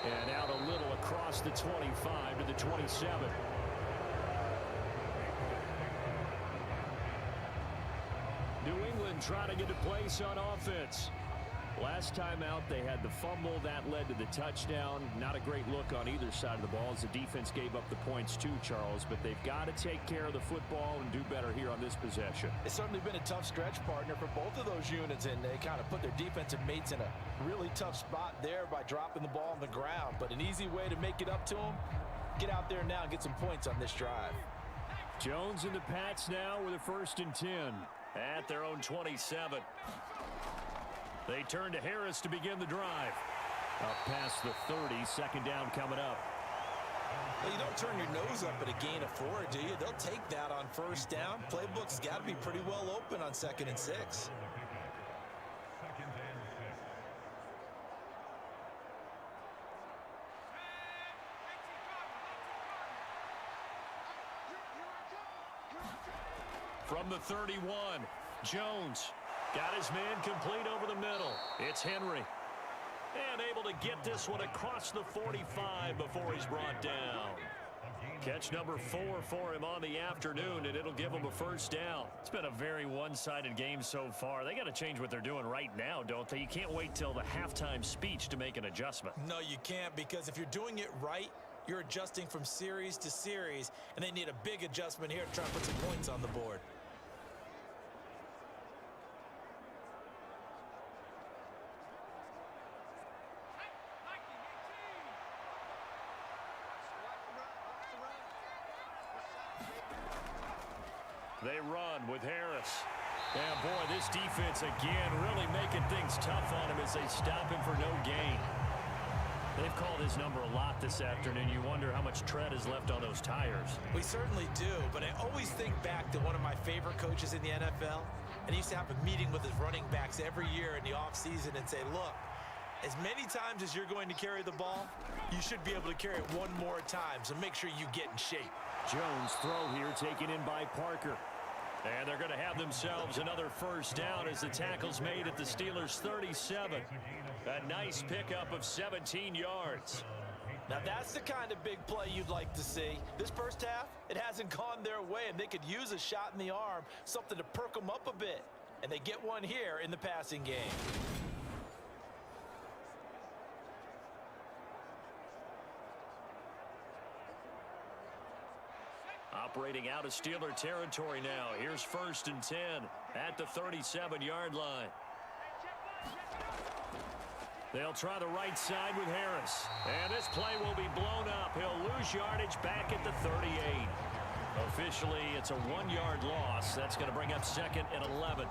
And out a little across the 25 to the 27. New England trying to get a place on offense. Last time out, they had the fumble. That led to the touchdown. Not a great look on either side of the ball as the defense gave up the points too, Charles. But they've got to take care of the football and do better here on this possession. It's certainly been a tough stretch, partner, for both of those units, and they kind of put their defensive mates in a really tough spot there by dropping the ball on the ground. But an easy way to make it up to them, get out there now and get some points on this drive. Jones and the Pats now with a 1st and 10. At their own 27. They turn to Harris to begin the drive. Up past the 30, 2nd down coming up. Well, you don't turn your nose up at a gain of 4, do you? They'll take that on 1st down. Playbook's got to be pretty well open on 2nd and 6. From the 31, Jones. Got his man complete over the middle. It's Henry. And able to get this one across the 45 before he's brought down. Catch number 4 for him on the afternoon, and it'll give him a 1st down. It's been a very one-sided game so far. They got to change what they're doing right now, don't they? You can't wait till the halftime speech to make an adjustment. No, you can't, because if you're doing it right, you're adjusting from series to series, and they need a big adjustment here to try to put some points on the board. They run with Harris. And boy, this defense again really making things tough on him as they stop him for no gain. They've called his number a lot this afternoon. You wonder how much tread is left on those tires. We certainly do, but I always think back to one of my favorite coaches in the NFL, and he used to have a meeting with his running backs every year in the offseason and say, look, as many times as you're going to carry the ball, you should be able to carry it one more time, so make sure you get in shape. Jones throw here taken in by Parker. And they're going to have themselves another 1st down as the tackle's made at the Steelers' 37. A nice pickup of 17 yards. Now that's the kind of big play you'd like to see. This 1st half, it hasn't gone their way, and they could use a shot in the arm, something to perk them up a bit. And they get one here in the passing game. Operating out of Steeler territory now. Here's 1st and 10 at the 37-yard line. They'll try the right side with Harris. And this play will be blown up. He'll lose yardage back at the 38. Officially, it's a 1-yard loss. That's going to bring up 2nd and 11.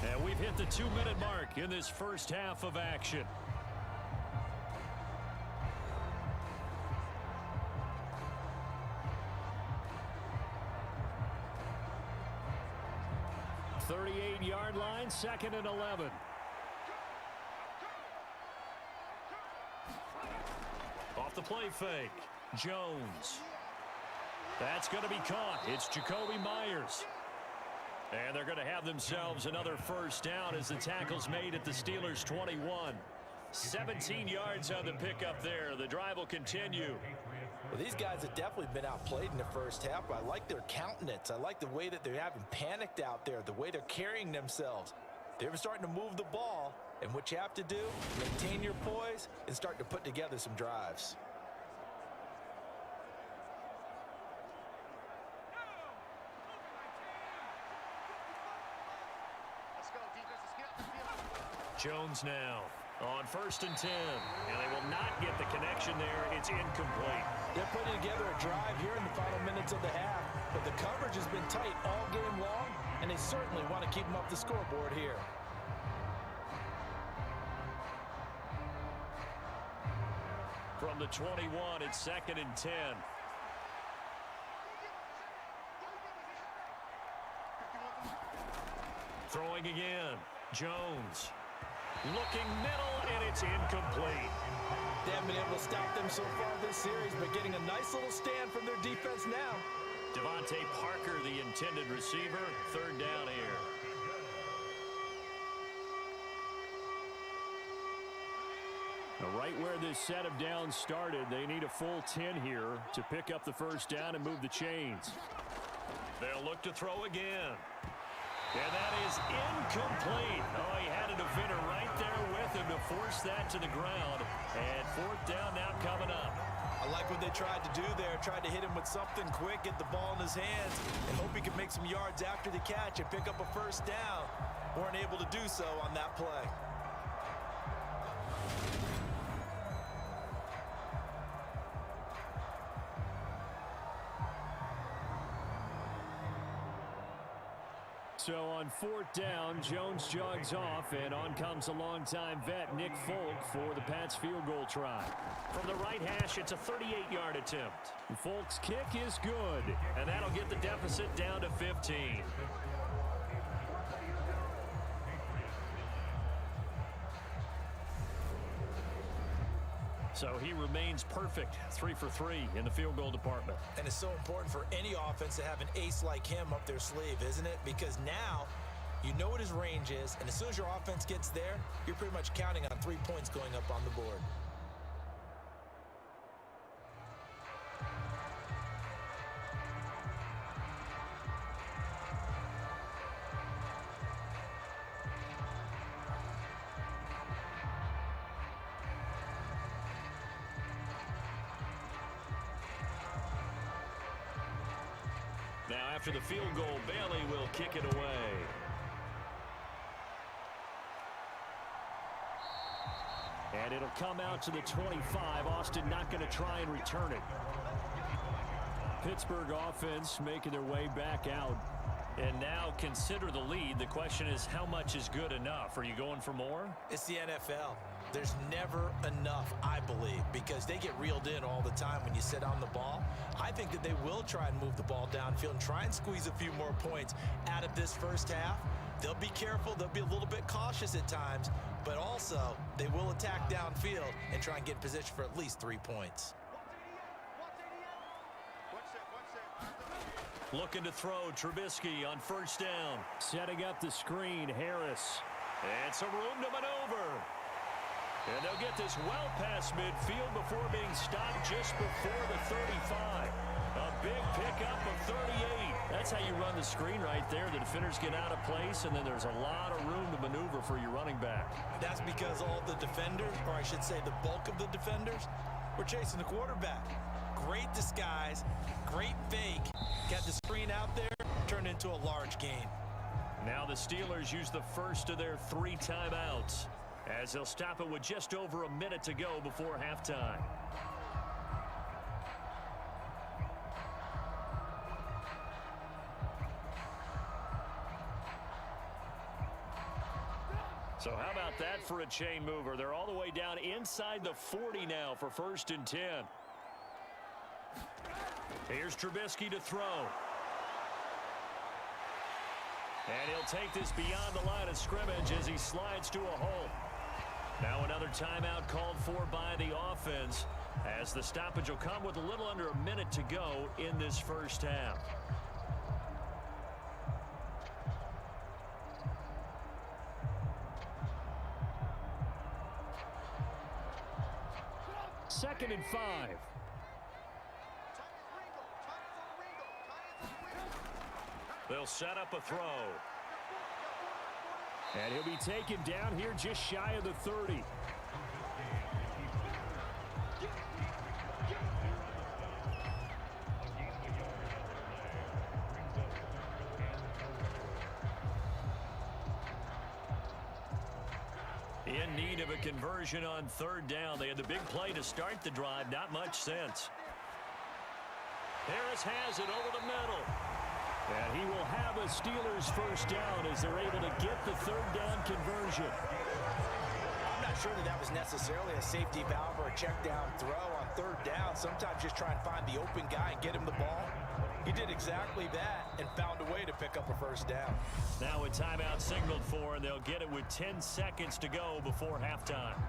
And we've hit the 2-minute mark in this 1st half of action. Yard line, 2nd and 11. Off the play fake, Jones. That's going to be caught. It's Jacoby Myers. And they're going to have themselves another 1st down as the tackle's made at the Steelers' 21. 17 yards on the pickup there. The drive will continue. Well, these guys have definitely been outplayed in the first half, but I like their countenance. I like the way that they haven't panicked out there, the way they're carrying themselves. They're starting to move the ball, and what you have to do, maintain your poise and start to put together some drives. Jones now on 1st and 10, and they will not get the connection there. It's incomplete. They're putting together a drive here in the final minutes of the half, but the coverage has been tight all game long, and they certainly want to keep them up the scoreboard here. From the 21, it's 2nd and 10. Throwing again. Jones. Looking middle, and it's incomplete. They haven't been able to stop them so far this series, but getting a nice little stand from their defense now. Devonta Parker, the intended receiver. 3rd down here. Right where this set of downs started, they need a full 10 here to pick up the 1st down and move the chains. They'll look to throw again. And that is incomplete. Oh, he had a defender right there with him to force that to the ground. And 4th down now coming up. I like what they tried to do there. Tried to hit him with something quick, get the ball in his hands, and hope he could make some yards after the catch and pick up a 1st down. Weren't able to do so on that play. So on 4th down, Jones jogs off, and on comes a longtime vet, Nick Folk, for the Pats field goal try. From the right hash, it's a 38-yard attempt. Folk's kick is good. And that'll get the deficit down to 15. So he remains perfect, 3 for 3 in the field goal department. And it's so important for any offense to have an ace like him up their sleeve, isn't it? Because now you know what his range is, and as soon as your offense gets there, you're pretty much counting on 3 points going up on the board. Now after the field goal, Bailey will kick it away. And it'll come out to the 25. Austin not going to try and return it. Pittsburgh offense making their way back out. And now consider the lead. The question is, how much is good enough? Are you going for more? It's the NFL. There's never enough, I believe, because they get reeled in all the time when you sit on the ball. I think that they will try and move the ball downfield and try and squeeze a few more points out of this first half. They'll be careful. They'll be a little bit cautious at times, but also they will attack downfield and try and get in position for at least 3 points. Looking to throw, Trubisky on 1st down. Setting up the screen, Harris. And some room to maneuver. And they'll get this well past midfield before being stopped just before the 35. A big pickup of 38. That's how you run the screen right there. The defenders get out of place, and then there's a lot of room to maneuver for your running back. That's because all the defenders, or I should say the bulk of the defenders, were chasing the quarterback. Great disguise, great fake. Got the screen out there, turned into a large gain. Now the Steelers use the first of their 3 timeouts, as they'll stop it with just over a minute to go before halftime. So how about that for a chain mover? They're all the way down inside the 40 now for 1st and 10. Here's Trubisky to throw. And he'll take this beyond the line of scrimmage as he slides to a hole. Now another timeout called for by the offense, as the stoppage will come with a little under a minute to go in this first half. 2nd and 5. They'll set up a throw. And he'll be taken down here just shy of the 30. In need of a conversion on 3rd down. They had the big play to start the drive. Not much sense. Harris has it over the middle. And he will have a Steelers 1st down as they're able to get the 3rd down conversion. I'm not sure that was necessarily a safety valve or a check down throw on 3rd down. Sometimes just try and find the open guy and get him the ball. He did exactly that and found a way to pick up a 1st down. Now a timeout signaled for, and they'll get it with 10 seconds to go before halftime.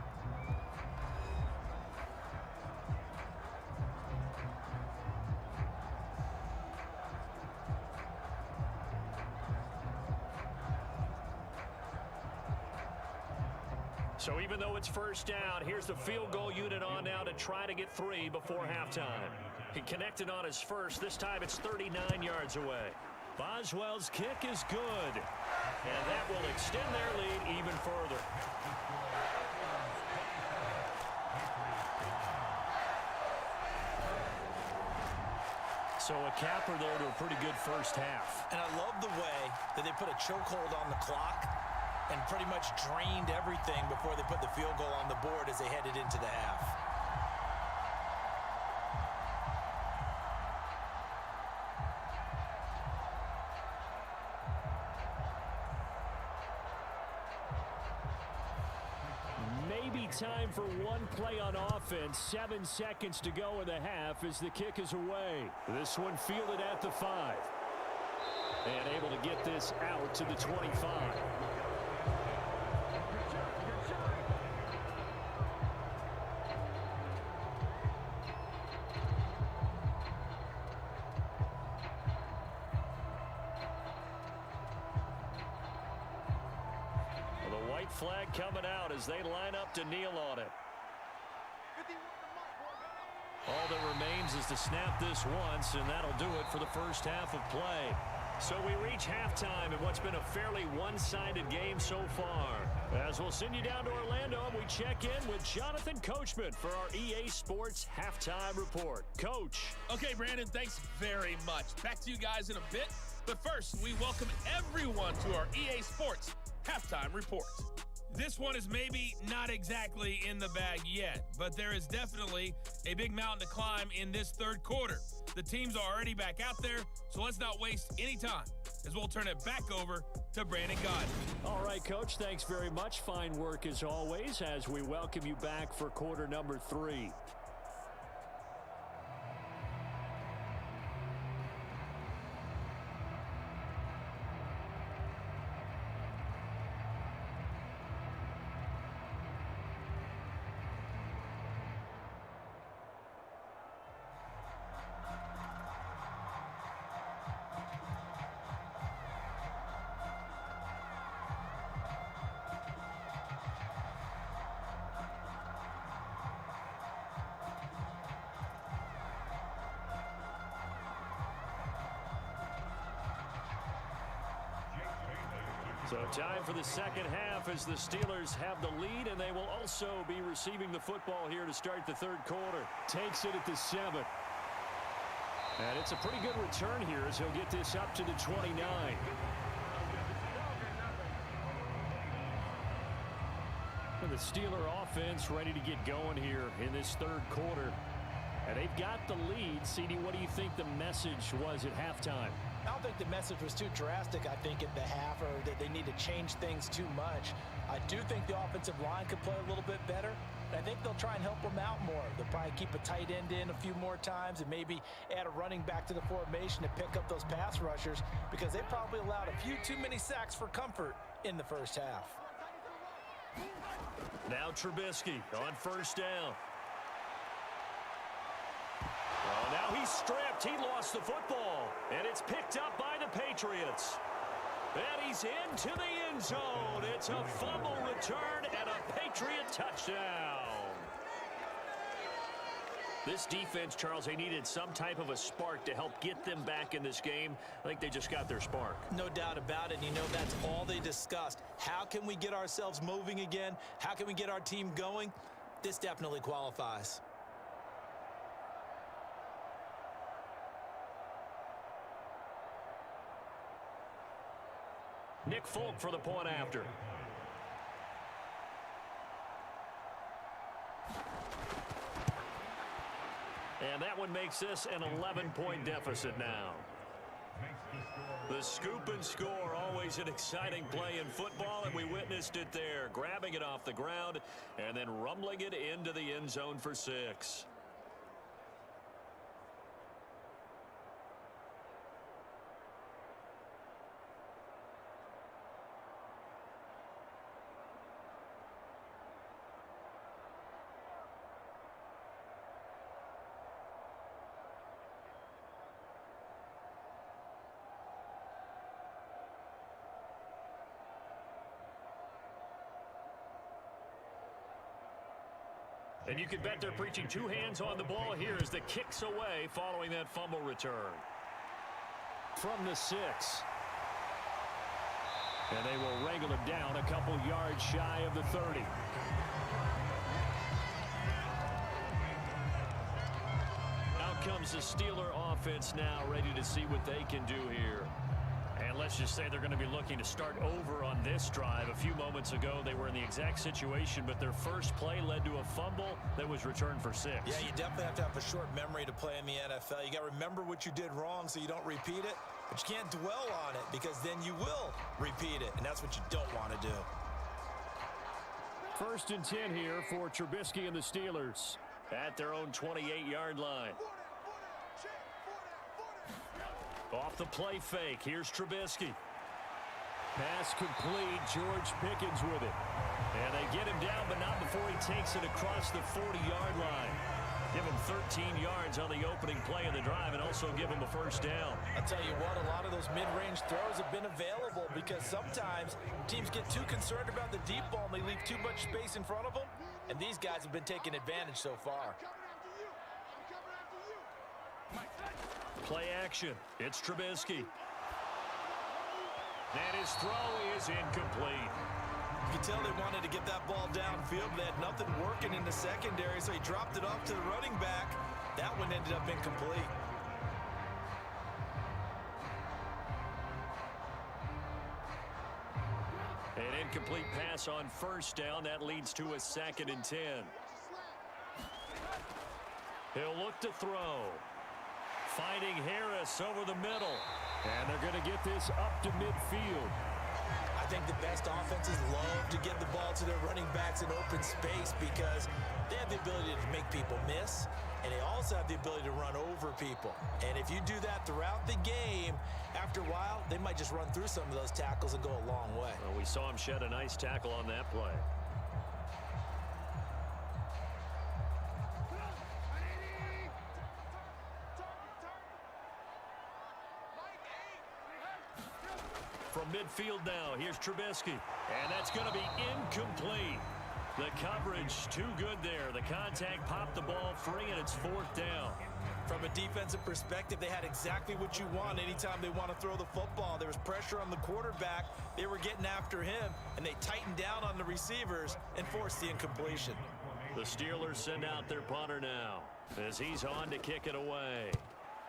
So even though it's 1st down, here's the field goal unit on now to try to get 3 before halftime. He connected on his first. This time it's 39 yards away. Boswell's kick is good. And that will extend their lead even further. So a capper there to a pretty good 1st half. And I love the way that they put a chokehold on the clock and pretty much drained everything before they put the field goal on the board as they headed into the half. Maybe time for one play on offense. 7 seconds to go in the half as the kick is away. This one fielded at the 5. And able to get this out to the 25. Flag coming out as they line up to kneel on it. All that remains is to snap this once, and that'll do it for the 1st half of play. So we reach halftime in what's been a fairly one-sided game so far. As we'll send you down to Orlando, and we check in with Jonathan Coachman for our EA Sports Halftime Report. Coach. Okay, Brandon, thanks very much. Back to you guys in a bit. But first, we welcome everyone to our EA Sports Halftime Report. This one is maybe not exactly in the bag yet, but there is definitely a big mountain to climb in this 3rd quarter. The teams are already back out there, so let's not waste any time as we'll turn it back over to Brandon Godden. All right, Coach, thanks very much. Fine work as always as we welcome you back for quarter number 3. So time for the 2nd half as the Steelers have the lead, and they will also be receiving the football here to start the 3rd quarter. Takes it at the 7. And it's a pretty good return here as he'll get this up to the 29. And the Steeler offense ready to get going here in this 3rd quarter. And they've got the lead. CD, what do you think the message was at halftime? I don't think the message was too drastic, I think, at the half, or that they need to change things too much. I do think the offensive line could play a little bit better. And I think they'll try and help them out more. They'll probably keep a tight end in a few more times and maybe add a running back to the formation to pick up those pass rushers because they probably allowed a few too many sacks for comfort in the 1st half. Now Trubisky on 1st down. Oh, now he's stripped. He lost the football. And it's picked up by the Patriots. And he's into the end zone. It's a fumble return and a Patriot touchdown. This defense, Charles, they needed some type of a spark to help get them back in this game. I think they just got their spark. No doubt about it. You know, that's all they discussed. How can we get ourselves moving again? How can we get our team going? This definitely qualifies. Nick Folk for the point after. And that one makes this an 11-point deficit now. The scoop and score, always an exciting play in football, and we witnessed it there, grabbing it off the ground and then rumbling it into the end zone for 6. And you can bet they're preaching 2 hands on the ball here as the kick's away following that fumble return. From the 6. And they will wrangle him down a couple yards shy of the 30. Out comes the Steeler offense now, ready to see what they can do here. And let's just say they're going to be looking to start over on this drive. A few moments ago, they were in the exact situation, but their first play led to a fumble that was returned for 6. Yeah, you definitely have to have a short memory to play in the NFL. You got to remember what you did wrong so you don't repeat it, but you can't dwell on it because then you will repeat it, and that's what you don't want to do. 1st and 10 here for Trubisky and the Steelers at their own 28-yard line. Off the play fake. Here's Trubisky. Pass complete. George Pickens with it. And they get him down, but not before he takes it across the 40-yard line. Give him 13 yards on the opening play of the drive and also give him a first down. I'll tell you what, a lot of those mid-range throws have been available because sometimes teams get too concerned about the deep ball and they leave too much space in front of them. And these guys have been taking advantage so far. Play action. It's Trubisky. And his throw is incomplete. You can tell they wanted to get that ball downfield, but they had nothing working in the secondary, so he dropped it off to the running back. That one ended up incomplete. An incomplete pass on first down. That leads to a 2nd and 10. He'll look to throw. Finding Harris over the middle. And they're going to get this up to midfield. I think the best offenses love to get the ball to their running backs in open space because they have the ability to make people miss, and they also have the ability to run over people. And if you do that throughout the game, after a while, they might just run through some of those tackles and go a long way. Well, we saw him shed a nice tackle on that play. From midfield now, here's Trubisky. And that's going to be incomplete. The coverage too good there. The contact popped the ball free, and it's 4th down. From a defensive perspective, they had exactly what you want anytime they want to throw the football. There was pressure on the quarterback. They were getting after him, and they tightened down on the receivers and forced the incompletion. The Steelers send out their punter now as he's on to kick it away.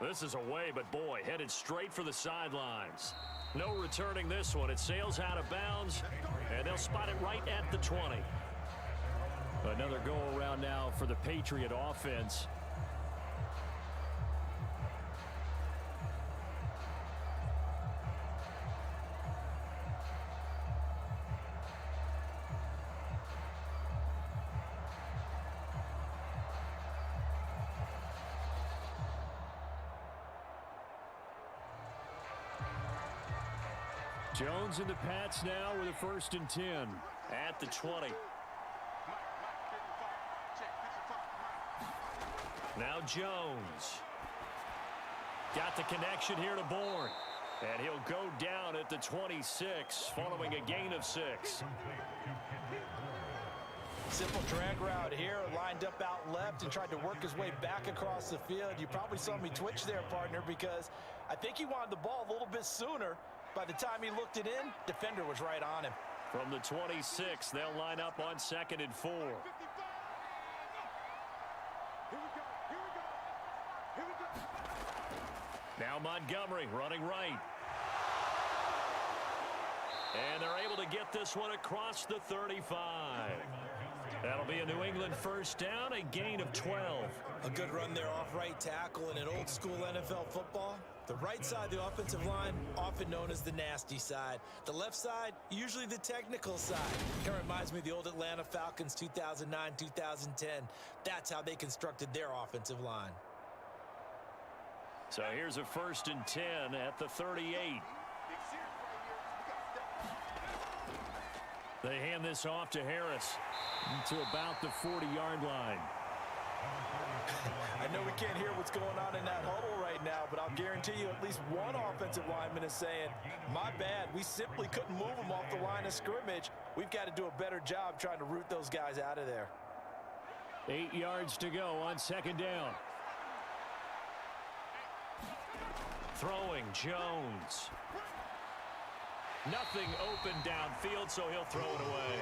This is away, but boy, headed straight for the sidelines. No returning this one. It sails out of bounds, and they'll spot it right at the 20. Another go around now for the Patriot offense. Jones and the Pats now with a 1st and 10 at the 20. Now Jones. Got the connection here to Bourne. And he'll go down at the 26 following a gain of 6. Simple drag route here, lined up out left and tried to work his way back across the field. You probably saw me twitch there, partner, because I think he wanted the ball a little bit sooner. By the time he looked it in, defender was right on him. From the 26, they'll line up on 2nd and 4. Now Montgomery running right. And they're able to get this one across the 35. That'll be a New England first down, a gain of 12. A good run there off right tackle in an old school NFL football. The right side of the offensive line, often known as the nasty side. The left side, usually the technical side. It reminds me of the old Atlanta Falcons 2009-2010. That's how they constructed their offensive line. So here's a 1st and 10 at the 38. They hand this off to Harris to about the 40-yard line. I know we can't hear what's going on in that huddle right now, but I'll guarantee you at least one offensive lineman is saying, my bad, we simply couldn't move them off the line of scrimmage. We've got to do a better job trying to root those guys out of there. 8 yards to go on 2nd down. Throwing Jones. Nothing open downfield, so he'll throw it away.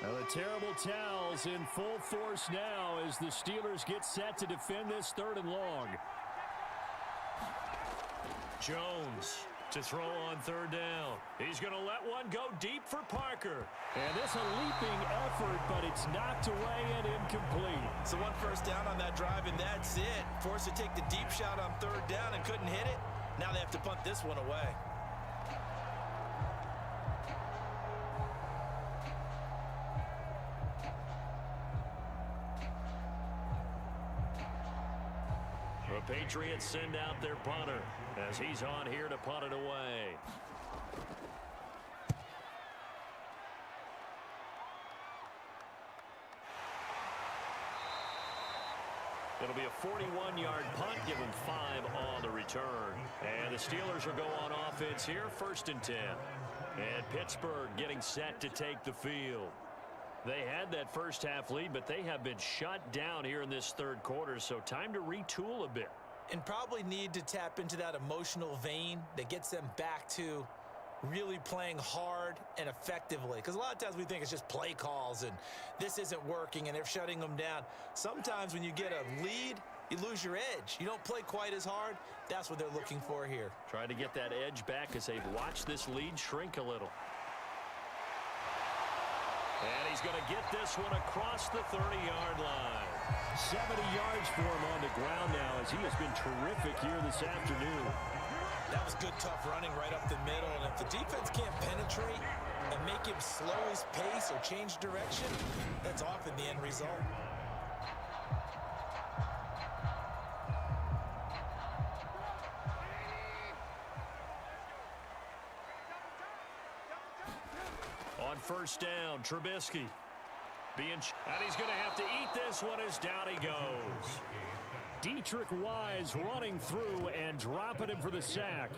Now the terrible towels in full force now as the Steelers get set to defend this 3rd and long. Jones to throw on 3rd down. He's going to let one go deep for Parker. And this a leaping effort, but it's knocked away and incomplete. So 1 first down on that drive, and that's it. Forced to take the deep shot on 3rd down and couldn't hit it. Now they have to punt this one away. The Patriots send out their punter as he's on here to punt it away. It'll be a 41-yard punt, give him 5 on the return. And the Steelers will go on offense here, 1st and 10. And Pittsburgh getting set to take the field. They had that first half lead, but they have been shut down here in this 3rd quarter, so time to retool a bit. And probably need to tap into that emotional vein that gets them back to really playing hard and effectively. Because a lot of times we think it's just play calls and this isn't working and they're shutting them down. Sometimes when you get a lead, you lose your edge. You don't play quite as hard. That's what they're looking for here. Trying to get that edge back as they've watched this lead shrink a little. And he's going to get this one across the 30-yard line. 70 yards for him on the ground now as he has been terrific here this afternoon. That was good, tough running right up the middle. And if the defense can't penetrate and make him slow his pace or change direction, that's often the end result. On 1st down, Trubisky. And he's going to have to eat this one as down he goes. Dietrich Wise running through and dropping him for the sack.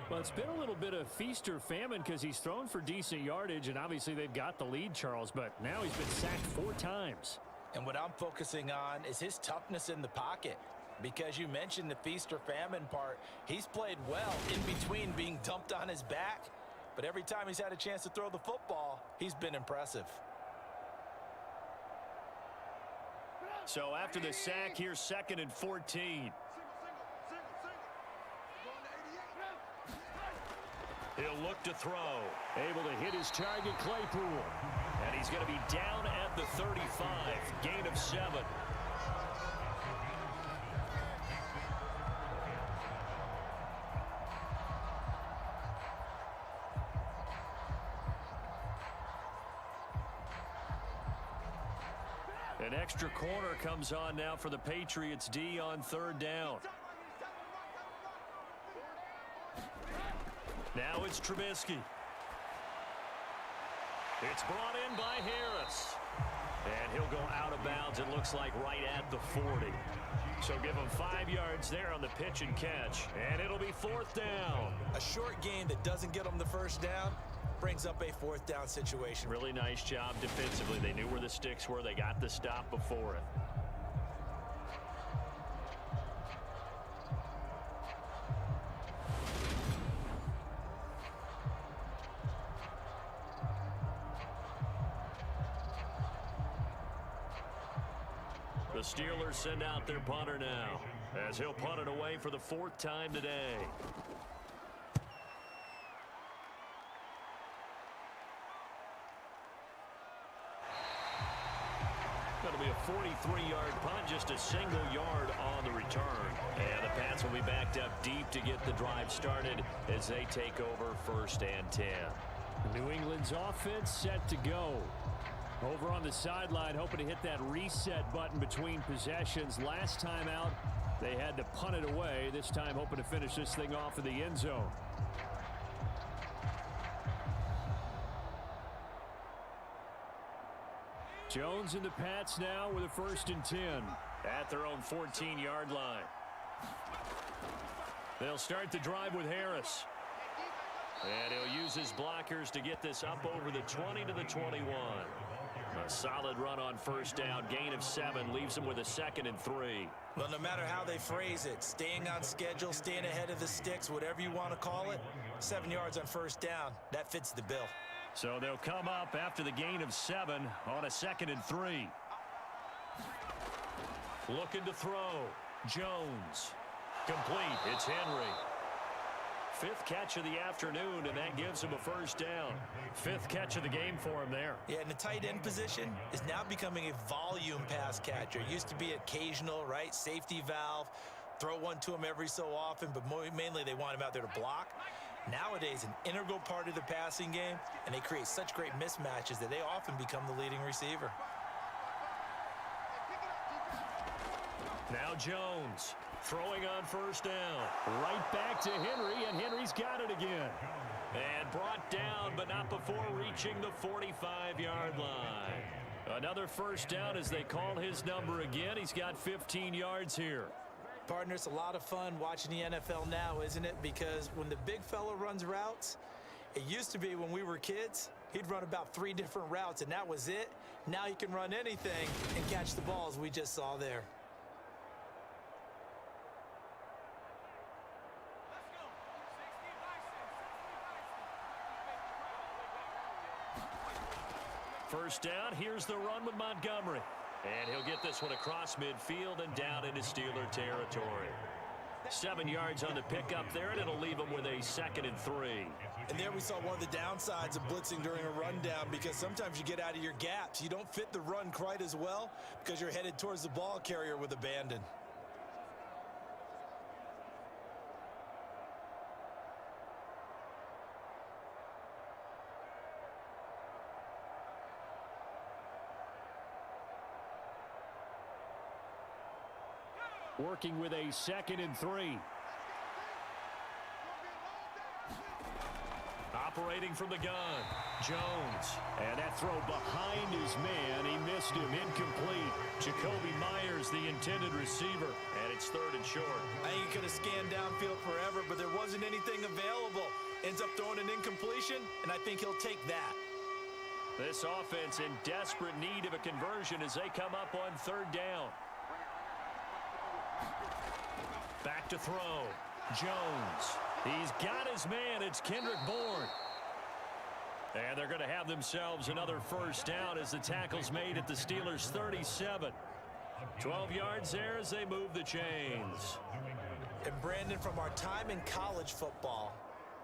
Well, it's been a little bit of feast or famine because he's thrown for decent yardage, and obviously they've got the lead, Charles, but now he's been sacked 4 times. And what I'm focusing on is his toughness in the pocket. Because you mentioned the feast or famine part, he's played well in between being dumped on his back. But every time he's had a chance to throw the football, he's been impressive. So after the sack, here's 2nd and 14. He'll look to throw. Able to hit his target, Claypool. And he's going to be down at the 35. Gain of 7. An extra corner comes on now for the Patriots D on 3rd down. Now it's Trubisky. It's brought in by Harris. And he'll go out of bounds, it looks like, right at the 40. So give him 5 yards there on the pitch and catch. And it'll be 4th down. A short game that doesn't get them the first down brings up a 4th down situation. Really nice job defensively. They knew where the sticks were. They got the stop before it. The Steelers send out their punter now, as he'll punt it away for the 4th time today. That'll be a 43-yard punt, just a single yard on the return. And the Pats will be backed up deep to get the drive started as they take over 1st and 10. New England's offense set to go. Over on the sideline, hoping to hit that reset button between possessions. Last time out, they had to punt it away. This time, hoping to finish this thing off in the end zone. Jones and the Pats now with a 1st and 10 at their own 14-yard line. They'll start the drive with Harris. And he'll use his blockers to get this up over the 20 to the 21. A solid run on 1st down, gain of 7, leaves them with a 2nd and 3. Well, no matter how they phrase it, staying on schedule, staying ahead of the sticks, whatever you want to call it, 7 yards on 1st down, that fits the bill. So they'll come up after the gain of 7 on a 2nd and 3. Looking to throw. Jones. Complete. It's Henry. 5th catch of the afternoon, and that gives him a 1st down. 5th catch of the game for him there. Yeah, and the tight end position is now becoming a volume pass catcher. It used to be occasional, right? Safety valve. Throw one to him every so often, but mainly they want him out there to block. Nowadays, an integral part of the passing game, and they create such great mismatches that they often become the leading receiver. Now Jones throwing on 1st down. Right back to Henry, and Henry's got it again. And brought down, but not before reaching the 45-yard line. Another 1st down as they call his number again. He's got 15 yards here. Partner, it's a lot of fun watching the NFL now, isn't it? Because when the big fella runs routes, it used to be when we were kids, he'd run about 3 different routes, and that was it. Now he can run anything and catch the ball, as we just saw there. First down, here's the run with Montgomery. And he'll get this one across midfield and down into Steeler territory. 7 yards on the pickup there, and it'll leave him with a 2nd and 3. And there we saw one of the downsides of blitzing during a rundown, because sometimes you get out of your gaps. You don't fit the run quite as well because you're headed towards the ball carrier with abandon. Working with a 2nd and 3. Operating from the gun, Jones. And that throw behind his man. He missed him, incomplete. Jacoby Myers, the intended receiver. And it's 3rd and short. I think he could have scanned downfield forever, but there wasn't anything available. Ends up throwing an incompletion, and I think he'll take that. This offense in desperate need of a conversion as they come up on 3rd down. Back to throw. Jones. He's got his man. It's Kendrick Bourne. And they're going to have themselves another 1st down as the tackle's made at the Steelers' 37. 12 yards there as they move the chains. And Brandon, from our time in college football,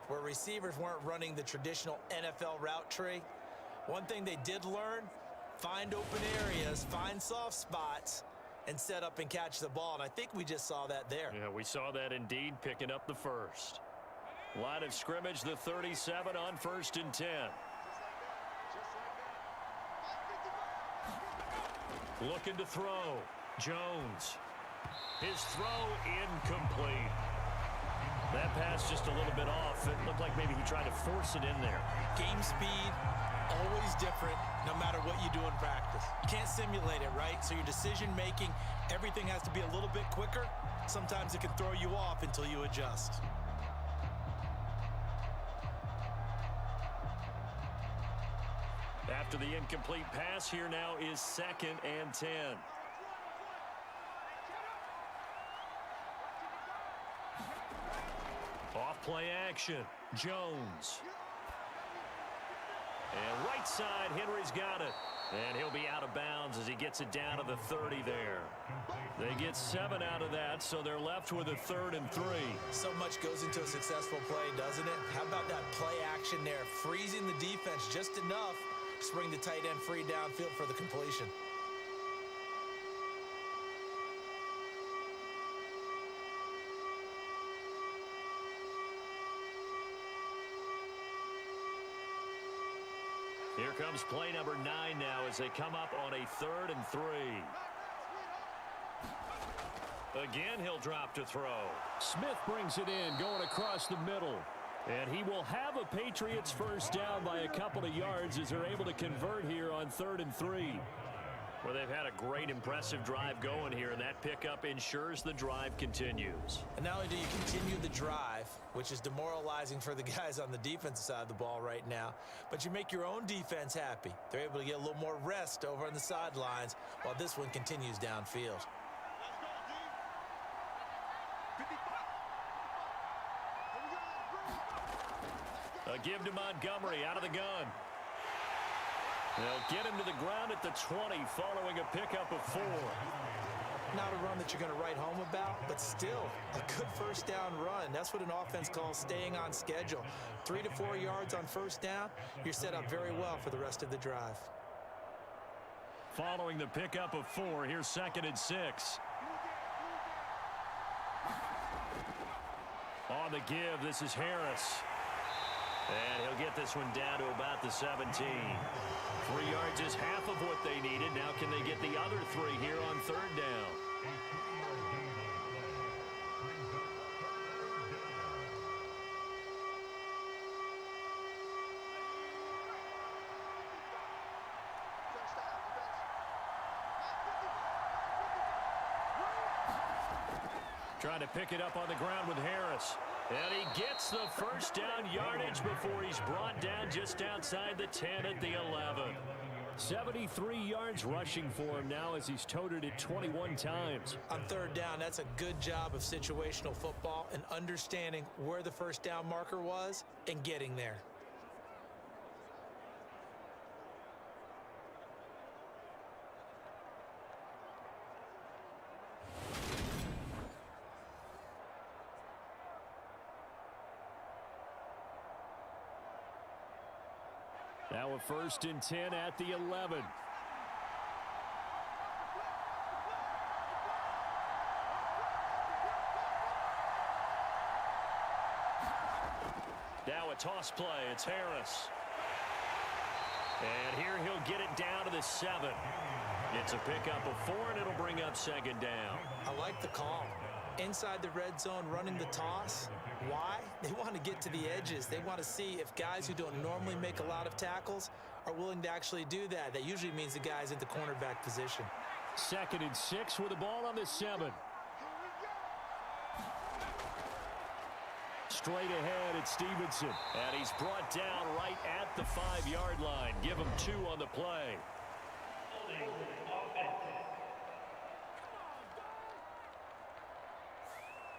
where receivers weren't running the traditional NFL route tree, one thing they did learn, find open areas, find soft spots, and set up and catch the ball. And I think we just saw that there. Yeah, we saw that indeed, picking up the 1st. Line of scrimmage, the 37 on 1st and 10. Looking to throw. Jones. His throw incomplete. That pass just a little bit off. It looked like maybe he tried to force it in there. Game speed, always different, no matter what you do in practice. You can't simulate it, right? So your decision-making, everything has to be a little bit quicker. Sometimes it can throw you off until you adjust. After the incomplete pass, here now is 2nd and 10. Off play action, Jones. And right side, Henry's got it. And he'll be out of bounds as he gets it down to the 30 there. They get 7 out of that, so they're left with a 3rd and 3. So much goes into a successful play, doesn't it? How about that play action there? Freezing the defense just enough to bring the tight end free downfield for the completion. Here comes play number 9 now as they come up on a 3rd and 3. Again, he'll drop to throw. Smith brings it in, going across the middle. And he will have a Patriots first down by a couple of yards as they're able to convert here on 3rd and 3. Well, they've had a great, impressive drive going here, and that pickup ensures the drive continues. And not only do you continue the drive, which is demoralizing for the guys on the defensive side of the ball right now, but you make your own defense happy. They're able to get a little more rest over on the sidelines while this one continues downfield. A give to Montgomery out of the gun. They'll get him to the ground at the 20 following a pickup of 4. Not a run that you're going to write home about, but still a good first down run. That's what an offense calls staying on schedule. 3 to 4 yards on first down, you're set up very well for the rest of the drive. Following the pickup of 4, here's 2nd and 6. On the give, this is Harris. And he'll get this one down to about the 17. 3 yards is half of what they needed. Now can they get the other 3 here on 3rd down? Trying to pick it up on the ground with Harris. And he gets the first down yardage before he's brought down just outside the 10 at the 11. 73 yards rushing for him now as he's toted it 21 times. On 3rd down, that's a good job of situational football and understanding where the first down marker was and getting there. Now a 1st and 10 at the 11. Now a toss play. It's Harris. And here he'll get it down to the 7. It's a pickup of 4, and it'll bring up 2nd down. I like the call. Inside the red zone running the toss. Why? They want to get to the edges. They want to see if guys who don't normally make a lot of tackles are willing to actually do that. That usually means the guy's in the cornerback position. 2nd and 6 with the ball on the 7. Straight ahead, it's Stevenson. And he's brought down right at the 5-yard line. Give him 2 on the play.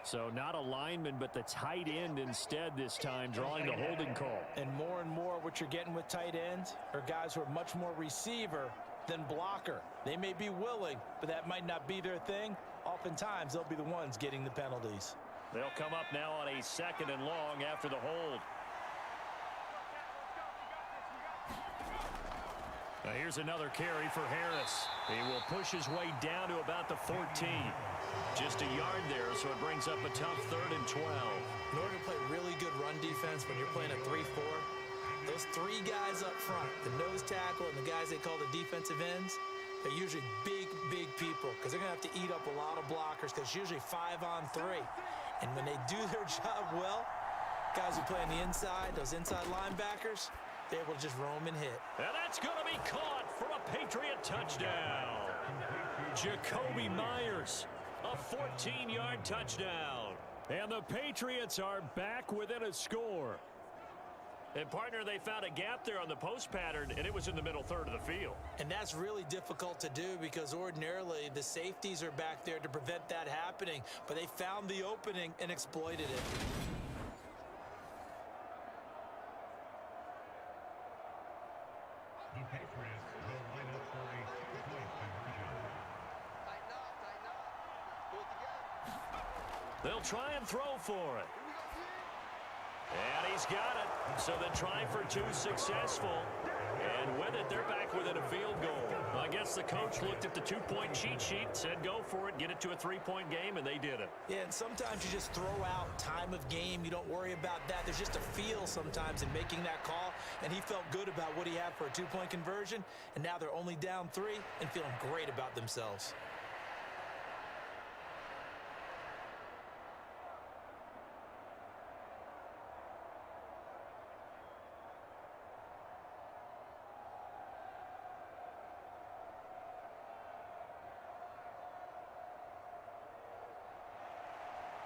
So not a lineman, but the tight end instead this time, drawing the holding call. And more what you're getting with tight ends are guys who are much more receiver than blocker. They may be willing, but that might not be their thing. Oftentimes, they'll be the ones getting the penalties. They'll come up now on a 2nd and long after the hold. Now here's another carry for Harris. He will push his way down to about the 14. Just a yard there, so it brings up a tough 3rd and 12. In order to play really good run defense when you're playing a 3-4, those 3 guys up front, the nose tackle and the guys they call the defensive ends, they're usually big people because they're going to have to eat up a lot of blockers because it's usually 5 on 3. And when they do their job well, guys who play on the inside, those inside linebackers, they're able to just roam and hit. And that's going to be caught for a Patriot touchdown. Jacoby Myers, a 14-yard touchdown. And the Patriots are back within a score. And, partner, they found a gap there on the post pattern, and it was in the middle third of the field. And that's really difficult to do because ordinarily the safeties are back there to prevent that happening. But they found the opening and exploited it. The Patriots will line up for a two-point conversion. They'll try and throw for it. And he's got it. So they try for two successful. And with it, they're back within a field goal. I guess the coach looked at the two-point cheat sheet, said go for it, get it to a three-point game, and they did it. Yeah, and sometimes you just throw out time of game. You don't worry about that. There's just a feel sometimes in making that call, and he felt good about what he had for a two-point conversion, and now they're only down 3 and feeling great about themselves.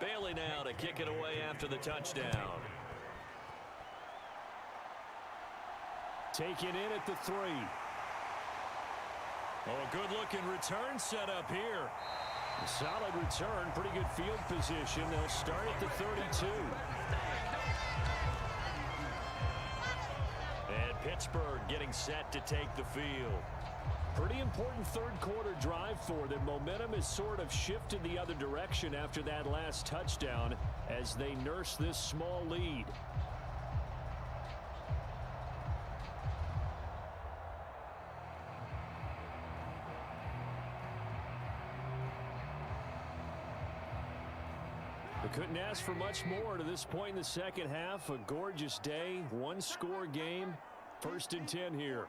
Bailey now to kick it away after the touchdown. Taken in at the 3. Oh, a good-looking return set up here. A solid return, pretty good field position. They'll start at the 32. And Pittsburgh getting set to take the field. Pretty important third-quarter drive for them. Momentum has sort of shifted the other direction after that last touchdown as they nurse this small lead. They couldn't ask for much more to this point in the second half. A gorgeous day, one-score game, 1st and 10 here.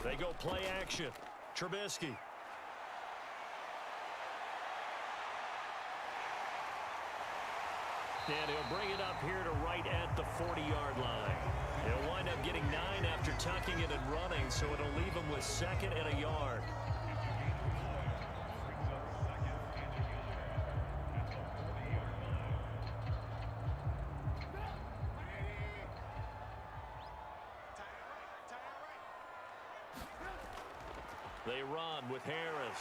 They go play action. Trubisky. And he'll bring it up here to right at the 40-yard line. He'll wind up getting 9 after tucking it and running, so it'll leave him with 2nd and a yard. They run with Harris.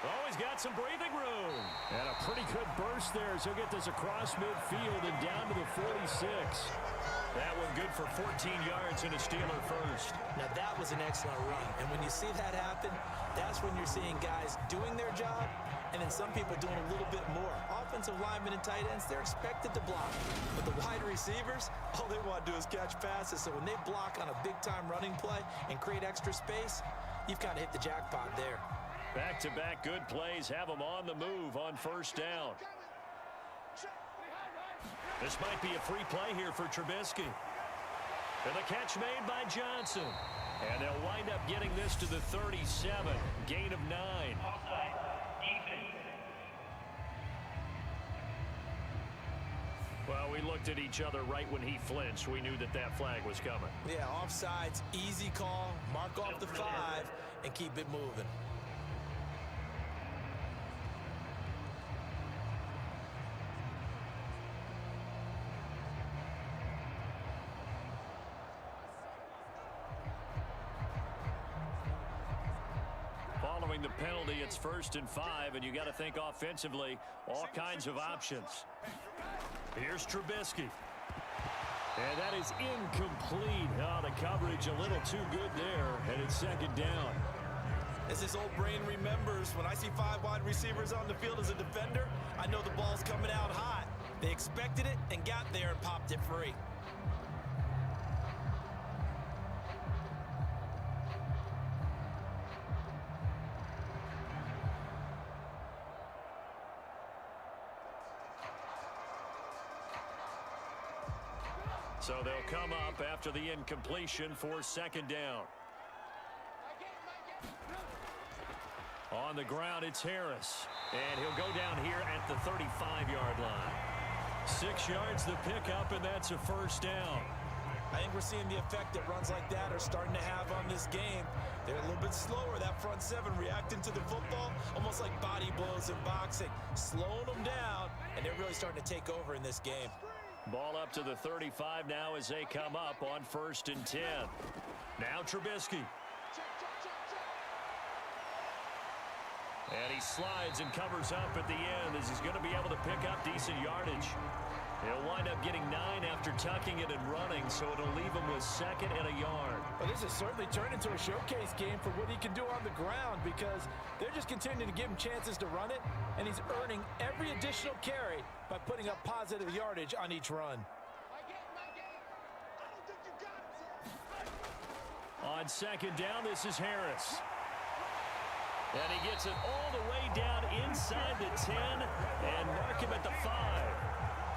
Oh, he's got some breathing room. And a pretty good burst there as he'll get this across midfield and down to the 46. That one good for 14 yards and a Steeler first. Now, that was an excellent run. And when you see that happen, that's when you're seeing guys doing their job and then some people doing a little bit more. Offensive linemen and tight ends, they're expected to block. But the wide receivers, all they want to do is catch passes. So when they block on a big-time running play and create extra space, you've kind of hit the jackpot there. Back-to-back good plays have them on the move on 1st down. This might be a free play here for Trubisky. And the catch made by Johnson. And they'll wind up getting this to the 37. Gain of 9. Well, we looked at each other right when he flinched. We knew that that flag was coming. Yeah, offsides, easy call, mark off the 5, and keep it moving. Following the penalty, it's 1st and 5, and you got to think offensively, all kinds of options. Here's Trubisky. And that is incomplete. Oh, the coverage a little too good there, and it's 2nd down. As his old brain remembers, when I see 5 wide receivers on the field as a defender, I know the ball's coming out hot. They expected it and got there and popped it free. So they'll come up after the incompletion for 2nd down. On the ground, it's Harris. And he'll go down here at the 35-yard line. 6 yards the pickup, and that's a first down. I think we're seeing the effect that runs like that are starting to have on this game. They're a little bit slower, that front seven, reacting to the football, almost like body blows in boxing, slowing them down, and they're really starting to take over in this game. Ball up to the 35 now as they come up on 1st and 10. Now Trubisky. And he slides and covers up at the end as he's going to be able to pick up decent yardage. He'll wind up getting 9 after tucking it and running, so it'll leave him with 2nd and a yard. Well, this has certainly turned into a showcase game for what he can do on the ground because they're just continuing to give him chances to run it, and he's earning every additional carry by putting up positive yardage on each run. On 2nd down, this is Harris. And he gets it all the way down inside the 10 and mark him at the 5.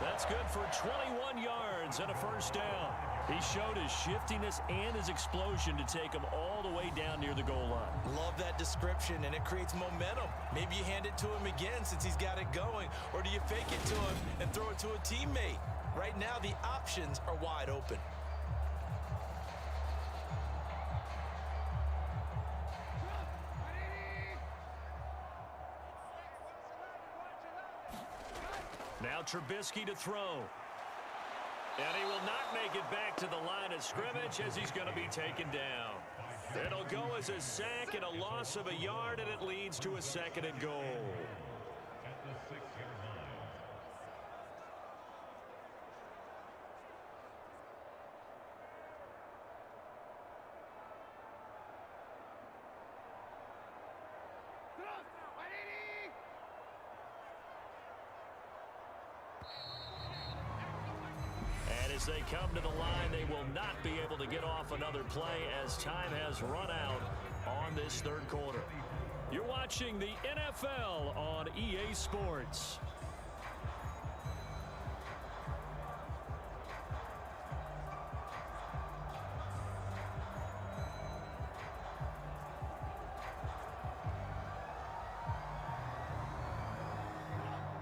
That's good for 21 yards and a first down. He showed his shiftiness and his explosion to take him all the way down near the goal line. Love that description, and it creates momentum. Maybe you hand it to him again since he's got it going, or do you fake it to him and throw it to a teammate? Right now, the options are wide open. Now Trubisky to throw. And he will not make it back to the line of scrimmage as he's going to be taken down. It'll go as a sack and a loss of a yard, and it leads to a 2nd and goal. As they come to the line, they will not be able to get off another play as time has run out on this 3rd quarter. You're watching the NFL on EA Sports.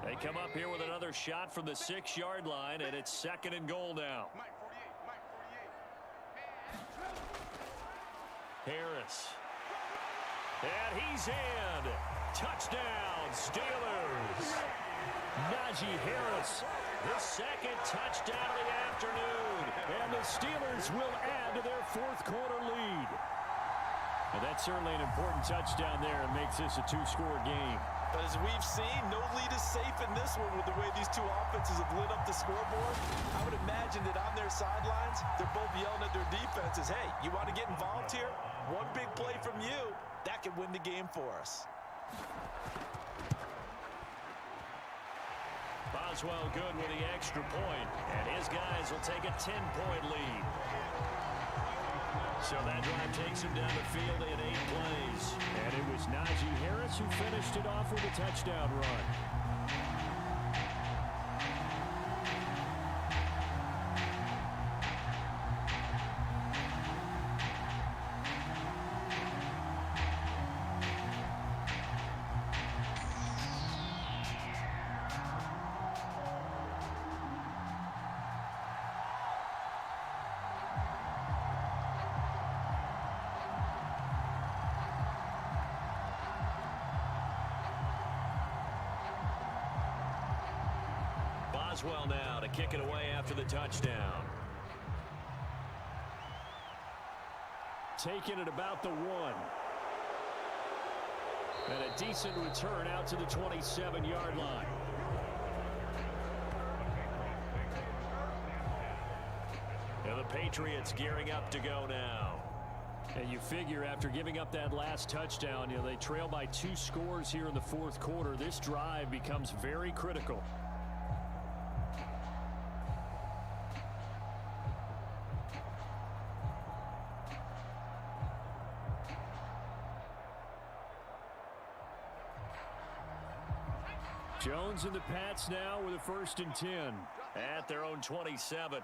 They come up here with another shot from the 6-yard line, and it's 2nd and goal now. Harris. And he's in. Touchdown, Steelers. Najee Harris, the 2nd touchdown of the afternoon. And the Steelers will add to their 4th quarter lead. And that's certainly an important touchdown there and makes this a 2-score game. But as we've seen, no lead is safe in this one with the way these two offenses have lit up the scoreboard. I would imagine that on their sidelines, they're both yelling at their defenses, hey, you want to get involved here? One big play from you, that could win the game for us. Boswell good with the extra point, and his guys will take a 10-point lead. So that drive takes him down the field in 8 plays. And it was Najee Harris who finished it off with a touchdown run. Boswell now to kick it away after the touchdown. Taking it about the 1. And a decent return out to the 27-yard line. And the Patriots gearing up to go now. And you figure after giving up that last touchdown, they trail by 2 scores here in the 4th quarter. This drive becomes very critical. Jones and the Pats now with a 1st and 10 at their own 27.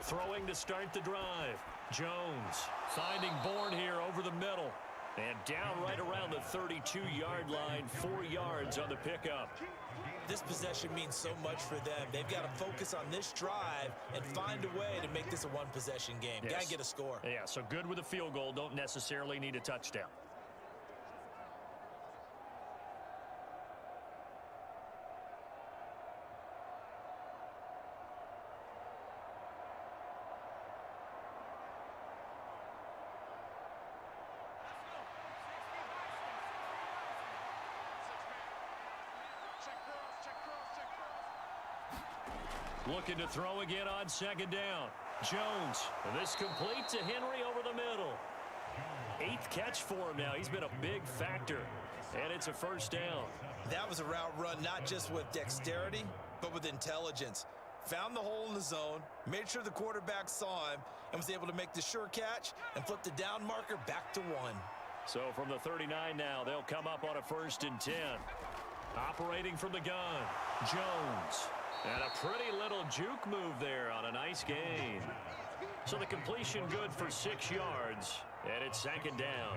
Throwing to start the drive. Jones finding Bourne here over the middle. And down right around the 32-yard line, 4 yards on the pickup. This possession means so much for them. They've got to focus on this drive and find a way to make this a one-possession game. Yes. Got to get a score. Yeah, so good with a field goal. Don't necessarily need a touchdown. Looking to throw again on second down. Jones, this complete to Henry over the middle. 8th catch for him now. He's been a big factor, and it's a first down. That was a route run not just with dexterity, but with intelligence. Found the hole in the zone, made sure the quarterback saw him, and was able to make the sure catch and flip the down marker back to 1. So from the 39 now, they'll come up on a 1st and 10. Operating from the gun, Jones. And a pretty little juke move there on a nice gain. So the completion good for 6 yards, and it's 2nd down.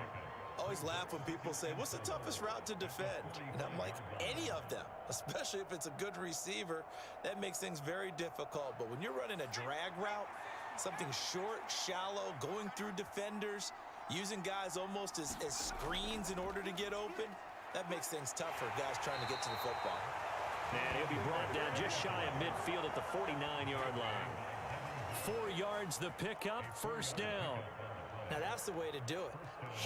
Always laugh when people say, what's the toughest route to defend? And I'm like, any of them, especially if it's a good receiver. That makes things very difficult. But when you're running a drag route, something short, shallow, going through defenders, using guys almost as screens in order to get open, that makes things tough for guys trying to get to the football. And he'll be brought down just shy of midfield at the 49-yard line. 4 yards the pickup, 1st down. Now that's the way to do it.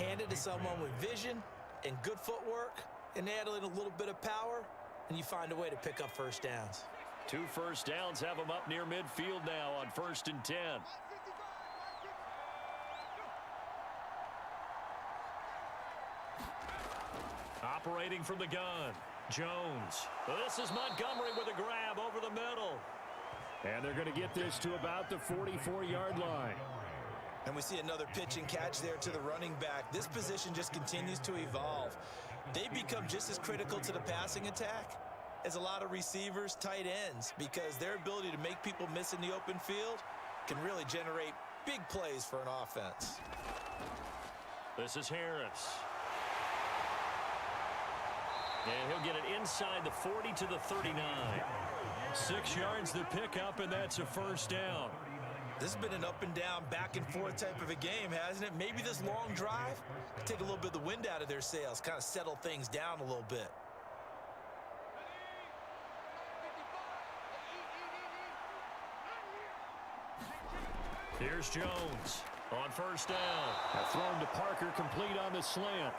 Hand it to someone with vision and good footwork and add in a little bit of power, and you find a way to pick up 1st downs. 2 first downs have him up near midfield now on 1st and 10. Operating from the gun, Jones. This is Montgomery with a grab over the middle. And they're going to get this to about the 44-yard line. And we see another pitch and catch there to the running back. This position just continues to evolve. They become just as critical to the passing attack as a lot of receivers, tight ends, because their ability to make people miss in the open field can really generate big plays for an offense. This is Harris. And he'll get it inside the 40 to the 39. 6 yards the pickup, and that's a 1st down. This has been an up and down, back and forth type of a game, hasn't it? Maybe this long drive take a little bit of the wind out of their sails, kind of settle things down a little bit. Here's Jones on 1st down. Thrown to Parker, complete on the slant.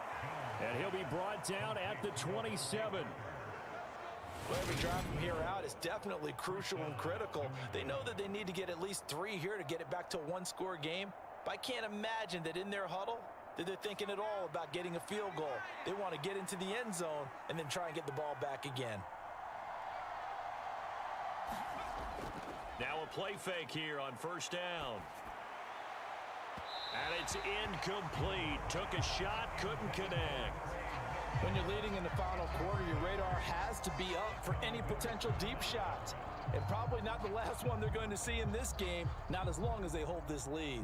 And he'll be brought down at the 27. Well, every drive from here out is definitely crucial and critical. They know that they need to get at least 3 here to get it back to a one-score game. But I can't imagine that in their huddle that they're thinking at all about getting a field goal. They want to get into the end zone and then try and get the ball back again. Now a play fake here on 1st down. And it's incomplete. Took a shot, couldn't connect. When you're leading in the final quarter, your radar has to be up for any potential deep shots. And probably not the last one they're going to see in this game, not as long as they hold this lead.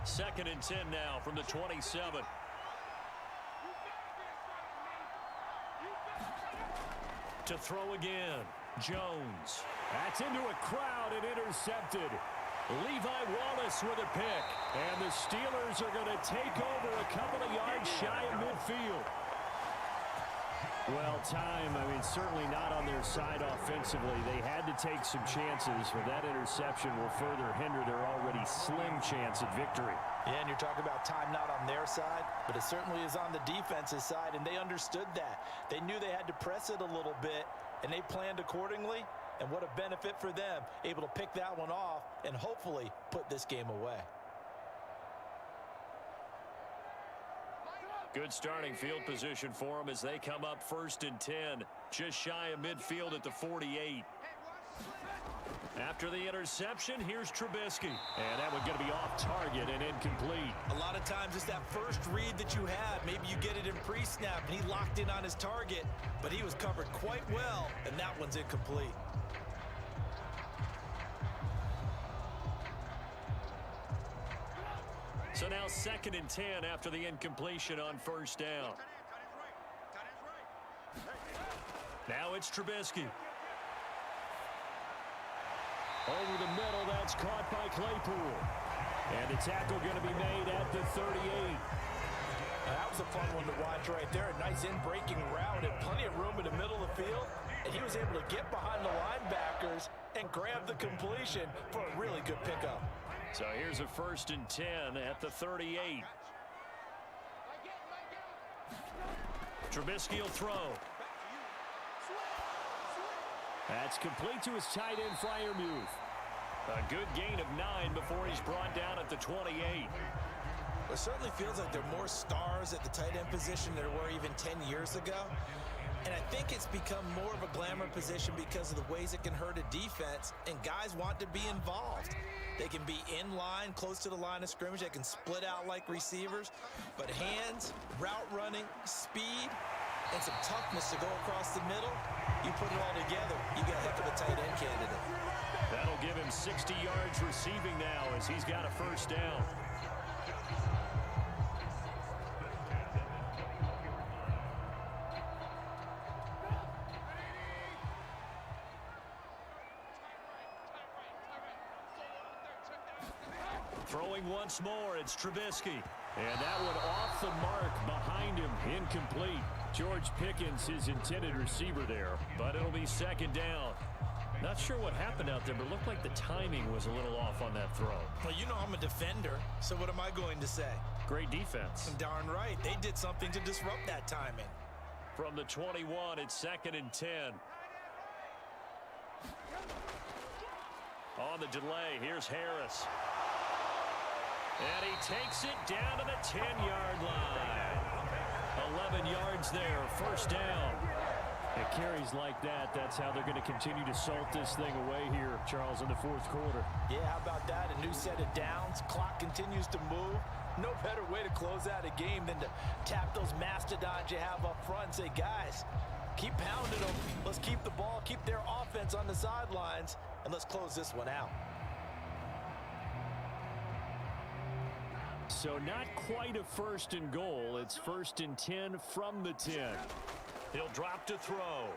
2nd and 10 now from the 27. To throw again, Jones. That's into a crowd and intercepted. Levi Wallace with a pick. And the Steelers are going to take over a couple of yards shy of midfield. Well, certainly not on their side offensively. They had to take some chances, but that interception will further hinder their already slim chance at victory. Yeah, and you're talking about time not on their side, but it certainly is on the defense's side, and they understood that. They knew they had to press it a little bit, and they planned accordingly. And what a benefit for them, able to pick that one off and hopefully put this game away. Good starting field position for them as they come up 1st and 10, just shy of midfield at the 48. After the interception, here's Trubisky. And that one going to be off target and incomplete. A lot of times it's that first read that you have. Maybe you get it in pre-snap and he locked in on his target, but he was covered quite well, and that one's incomplete. So now 2nd and 10 after the incompletion on first down. Now it's Trubisky. Over the middle, that's caught by Claypool. And the tackle going to be made at the 38. That was a fun one to watch right there. A nice in-breaking route and plenty of room in the middle of the field. And he was able to get behind the linebackers and grab the completion for a really good pickup. So here's a 1st and 10 at the 38. Trubisky will throw. That's complete to his tight end, Freiermuth. A good gain of 9 before he's brought down at the 28. It certainly feels like there are more stars at the tight end position than there were even 10 years ago. And I think it's become more of a glamour position because of the ways it can hurt a defense, and guys want to be involved. They can be in line, close to the line of scrimmage. They can split out like receivers. But hands, route running, speed, and some toughness to go across the middle, you put it all together, you got a heck of a tight end candidate. That'll give him 60 yards receiving now as he's got a 1st down. Throwing once more, it's Trubisky. And that one off the mark behind him, incomplete. George Pickens, his intended receiver there, but it'll be 2nd down. Not sure what happened out there, but it looked like the timing was a little off on that throw. Well, you know I'm a defender, so what am I going to say? Great defense. Darn right. They did something to disrupt that timing. From the 21, it's 2nd and 10. On the delay, here's Harris. And he takes it down to the 10-yard line. 11 yards there, 1st down. It carries like that. That's how they're going to continue to salt this thing away here, Charles, in the 4th quarter. Yeah, how about that? A new set of downs. Clock continues to move. No better way to close out a game than to tap those mastodons you have up front and say, guys, keep pounding them. Let's keep the ball, keep their offense on the sidelines, and let's close this one out. So not quite a 1st and goal. It's 1st and 10 from the 10. He'll drop to throw.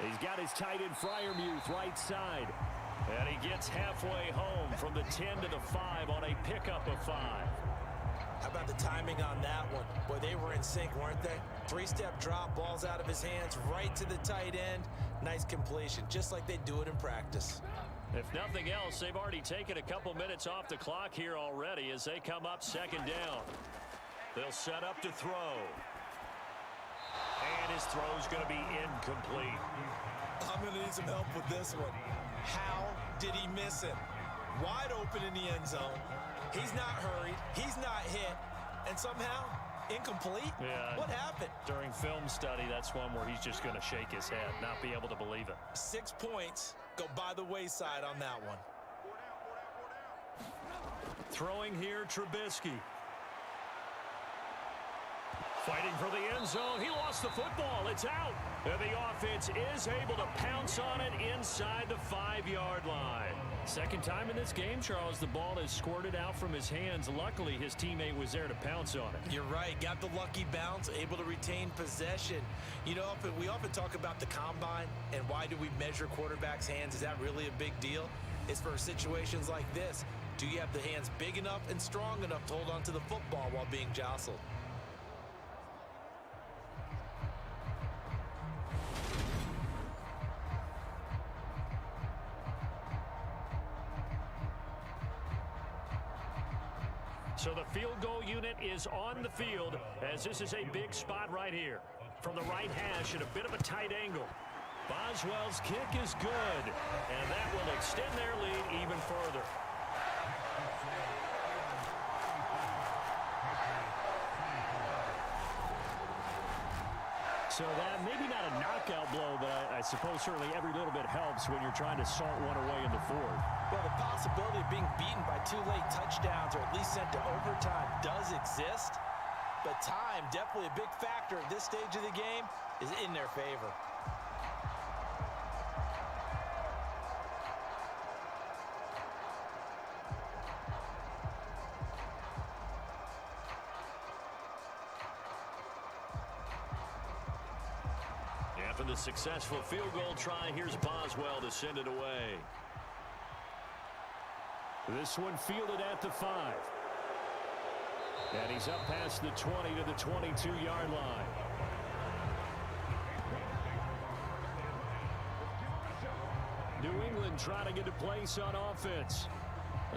He's got his tight end Freiermuth right side. And he gets halfway home from the 10 to the 5 on a pickup of 5. How about the timing on that one? Boy, they were in sync, weren't they? 3-step drop, balls out of his hands, right to the tight end. Nice completion, just like they do it in practice. If nothing else, they've already taken a couple minutes off the clock here already as they come up 2nd down. They'll set up to throw. And his throw's going to be incomplete. I'm going to need some help with this one. How did he miss him? Wide open in the end zone. He's not hurried. He's not hit. And somehow, incomplete? Yeah. What happened? During film study, that's one where he's just going to shake his head, not be able to believe it. 6 points go by the wayside on that one. Throwing here, Trubisky. Fighting for the end zone. He lost the football. It's out. And the offense is able to pounce on it inside the 5-yard line. 2nd time in this game, Charles, the ball is squirted out from his hands. Luckily, his teammate was there to pounce on it. You're right. Got the lucky bounce, able to retain possession. You know, we often talk about the combine and why do we measure quarterbacks' hands? Is that really a big deal? It's for situations like this. Do you have the hands big enough and strong enough to hold on to the football while being jostled? So the field goal unit is on the field as this is a big spot right here. From the right hash at a bit of a tight angle. Boswell's kick is good, and that will extend their lead even further. So that maybe not a knockout blow, but I suppose certainly every little bit helps when you're trying to salt one away in the 4th. Well, the possibility of being beaten by 2 late touchdowns or at least sent to overtime does exist. But time, definitely a big factor at this stage of the game, is in their favor. After the successful field goal try, here's Boswell to send it away. This one fielded at the 5. And he's up past the 20 to the 22-yard line. New England trying to get a place on offense.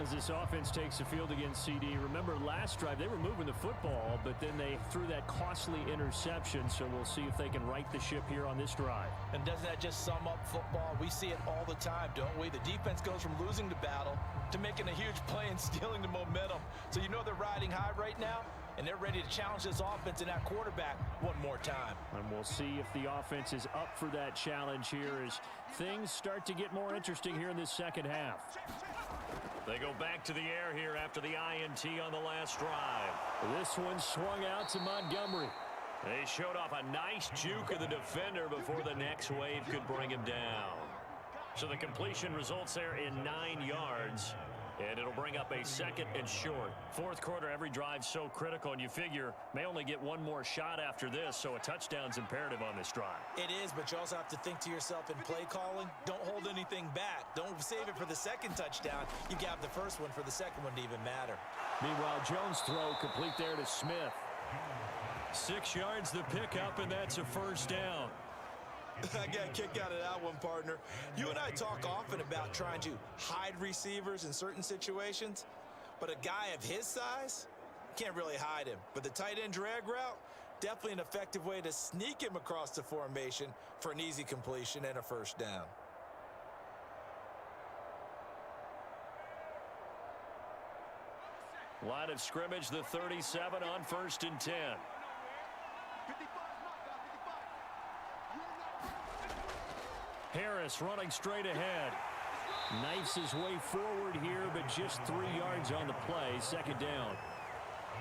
As this offense takes the field against CD. Remember last drive, they were moving the football, but then they threw that costly interception. So we'll see if they can right the ship here on this drive. And doesn't that just sum up football? We see it all the time, don't we? The defense goes from losing the battle to making a huge play and stealing the momentum. So you know they're riding high right now, and they're ready to challenge this offense and that quarterback one more time. And we'll see if the offense is up for that challenge here as things start to get more interesting here in this second half. They go back to the air here after the INT on the last drive. This one swung out to Montgomery. They showed off a nice juke of the defender before the next wave could bring him down. So the completion results there in 9 yards. And it'll bring up a 2nd and short. Fourth quarter, every drive's so critical, and you figure may only get one more shot after this, so a touchdown's imperative on this drive. It is, but you also have to think to yourself in play calling, don't hold anything back. Don't save it for the second touchdown. You got the first one for the second one to even matter. Meanwhile, Jones' throw complete there to Smith. 6 yards the pickup, and that's a first down. I got a kick out of that one, partner. You and I talk often about trying to hide receivers in certain situations, but a guy of his size can't really hide him. But the tight end drag route, definitely an effective way to sneak him across the formation for an easy completion and a first down. Line of scrimmage, the 37 on 1st and 10. Harris running straight ahead. Knifes his way forward here, but just 3 yards on the play. Second down.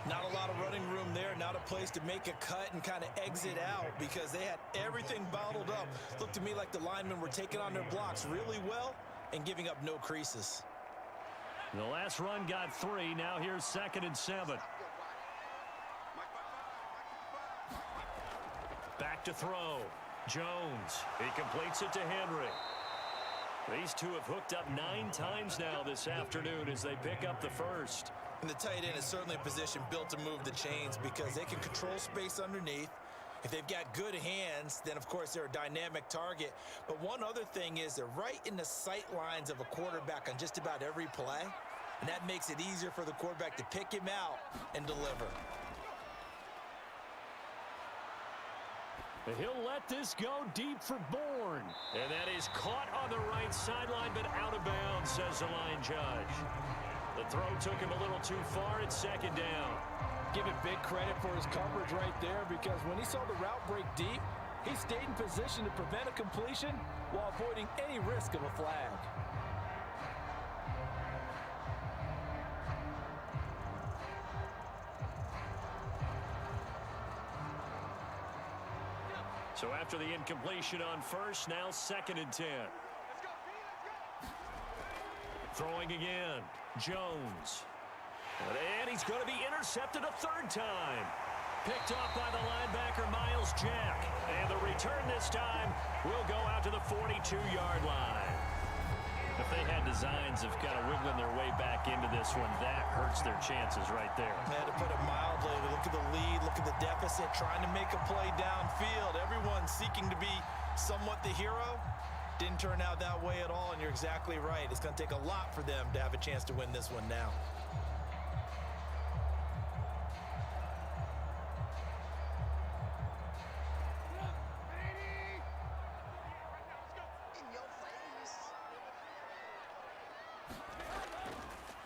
Not a lot of running room there. Not a place to make a cut and kind of exit out because they had everything bottled up. Looked to me like the linemen were taking on their blocks really well and giving up no creases. The last run got 3. Now here's 2nd and 7. Back to throw. Jones. He completes it to Henry. These two have hooked up 9 times now this afternoon as they pick up the first. And the tight end is certainly a position built to move the chains because they can control space underneath. If they've got good hands, then of course they're a dynamic target. But one other thing is they're right in the sight lines of a quarterback on just about every play. And that makes it easier for the quarterback to pick him out and deliver. He'll let this go deep for Bourne. And that is caught on the right sideline, but out of bounds, says the line judge. The throw took him a little too far. It's 2nd down. Give him big credit for his coverage right there because when he saw the route break deep, he stayed in position to prevent a completion while avoiding any risk of a flag. So after the incompletion on first, now 2nd and 10. Throwing again. Jones. And he's going to be intercepted a 3rd time. Picked off by the linebacker, Miles Jack. And the return this time will go out to the 42-yard line. If they had designs of kind of wiggling their way back into this one, that hurts their chances right there. They had to put it mildly. Look at the lead, look at the deficit, trying to make a play downfield. Everyone seeking to be somewhat the hero. Didn't turn out that way at all, and you're exactly right. It's going to take a lot for them to have a chance to win this one now.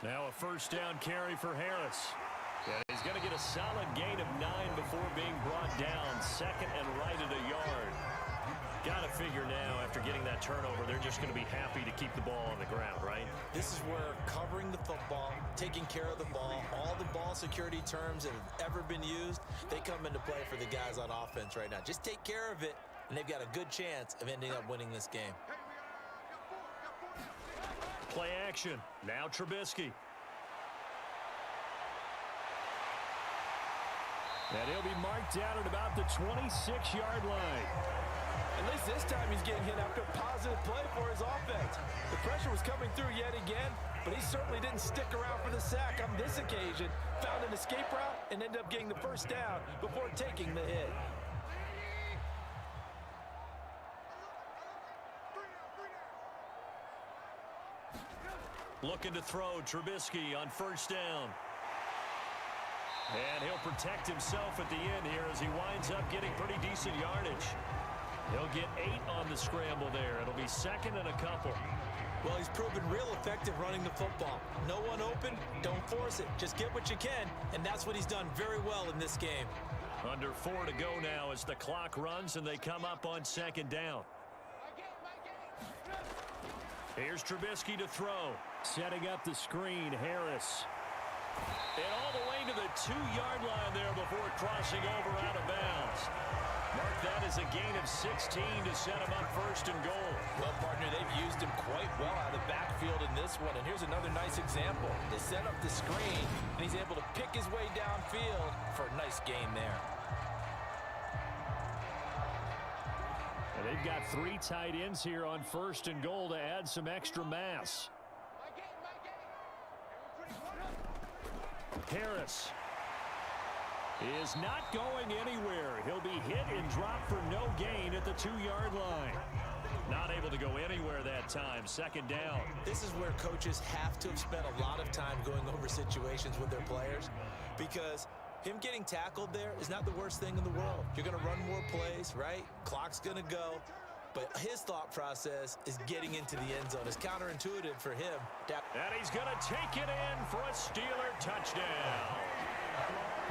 Now a first down carry for Harris. And he's going to get a solid gain of 9 before being brought down. 2nd and right at a yard. Got to figure now, after getting that turnover, they're just going to be happy to keep the ball on the ground, right? This is where covering the football, taking care of the ball, all the ball security terms that have ever been used, they come into play for the guys on offense right now. Just take care of it, and they've got a good chance of ending up winning this game. Play action. Now Trubisky. And he'll be marked down at about the 26-yard line. At least this time he's getting hit after a positive play for his offense. The pressure was coming through yet again, but he certainly didn't stick around for the sack on this occasion. Found an escape route and ended up getting the first down before taking the hit. Looking to throw, Trubisky on first down. And he'll protect himself at the end here as he winds up getting pretty decent yardage. He'll get 8 on the scramble there. It'll be second and a couple. Well, he's proven real effective running the football. No one open, don't force it. Just get what you can, and that's what he's done very well in this game. Under 4 to go now as the clock runs and they come up on second down. Here's Trubisky to throw. Setting up the screen, Harris. And all the way to the 2-yard line there before crossing over out of bounds. Mark that as a gain of 16 to set him up first and goal. Well, partner, they've used him quite well out of the backfield in this one. And here's another nice example. They set up the screen, and he's able to pick his way downfield for a nice gain there. And they've got 3 tight ends here on first and goal to add some extra mass. Harris is not going anywhere. He'll be hit and dropped for no gain at the 2-yard line. Not able to go anywhere that time. Second down. This is where coaches have to have spent a lot of time going over situations with their players, because him getting tackled there is not the worst thing in the world. You're going to run more plays, right? Clock's going to go. But his thought process is getting into the end zone. It's counterintuitive for him. And he's going to take it in for a Steeler touchdown.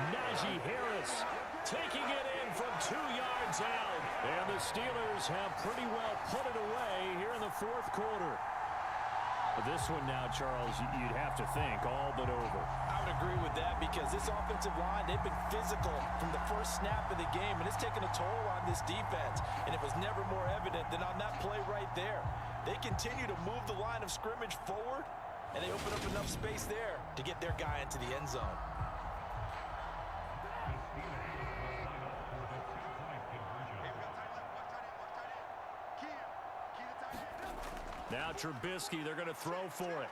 Najee Harris taking it in from 2 yards out. And the Steelers have pretty well put it away here in the fourth quarter. But this one now, Charles, you'd have to think all but over. I would agree with that, because this offensive line, they've been physical from the first snap of the game, and it's taken a toll on this defense. And it was never more evident than on that play right there. They continue to move the line of scrimmage forward, and they open up enough space there to get their guy into the end zone. Now Trubisky, they're going to throw for it.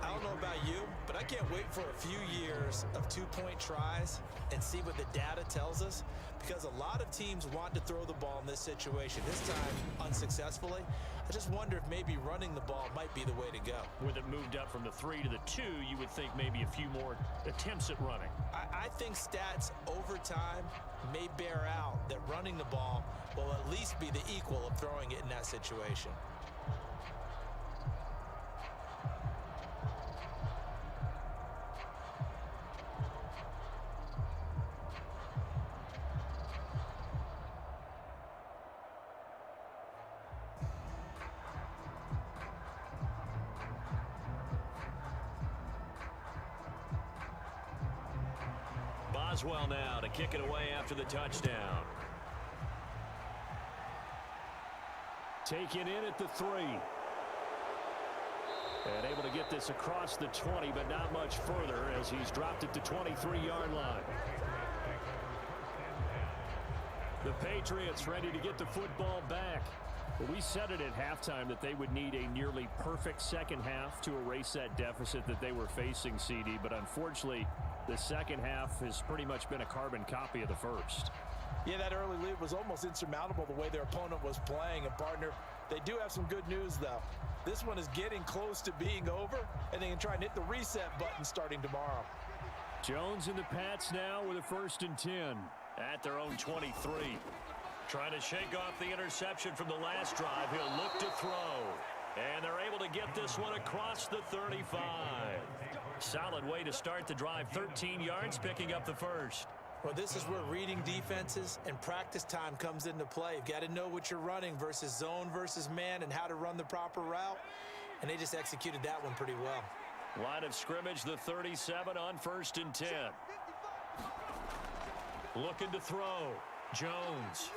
I don't know about you, but I can't wait for a few years of 2-point tries and see what the data tells us, because a lot of teams want to throw the ball in this situation. This time, unsuccessfully. I just wonder if maybe running the ball might be the way to go. With it moved up from the 3 to the 2, you would think maybe a few more attempts at running. I think stats over time may bear out that running the ball will at least be the equal of throwing it in that situation. Boswell now to kick it away after the touchdown. Taken in at the 3. And able to get this across the 20, but not much further as he's dropped it to 23-yard line. The Patriots ready to get the football back. Well, we said it at halftime that they would need a nearly perfect second half to erase that deficit that they were facing, CD, but unfortunately, the second half has pretty much been a carbon copy of the first. Yeah, that early lead was almost insurmountable the way their opponent was playing. And, partner, they do have some good news, though. This one is getting close to being over, and they can try and hit the reset button starting tomorrow. Jones and the Pats now with a 1st and 10 at their own 23. Trying to shake off the interception from the last drive. He'll look to throw. And they're able to get this one across the 35. Solid way to start the drive. 13 yards, picking up the first. Well, this is where reading defenses and practice time comes into play. You've got to know what you're running versus zone versus man and how to run the proper route. And they just executed that one pretty well. Line of scrimmage, the 37 on 1st and 10. Looking to throw. Jones.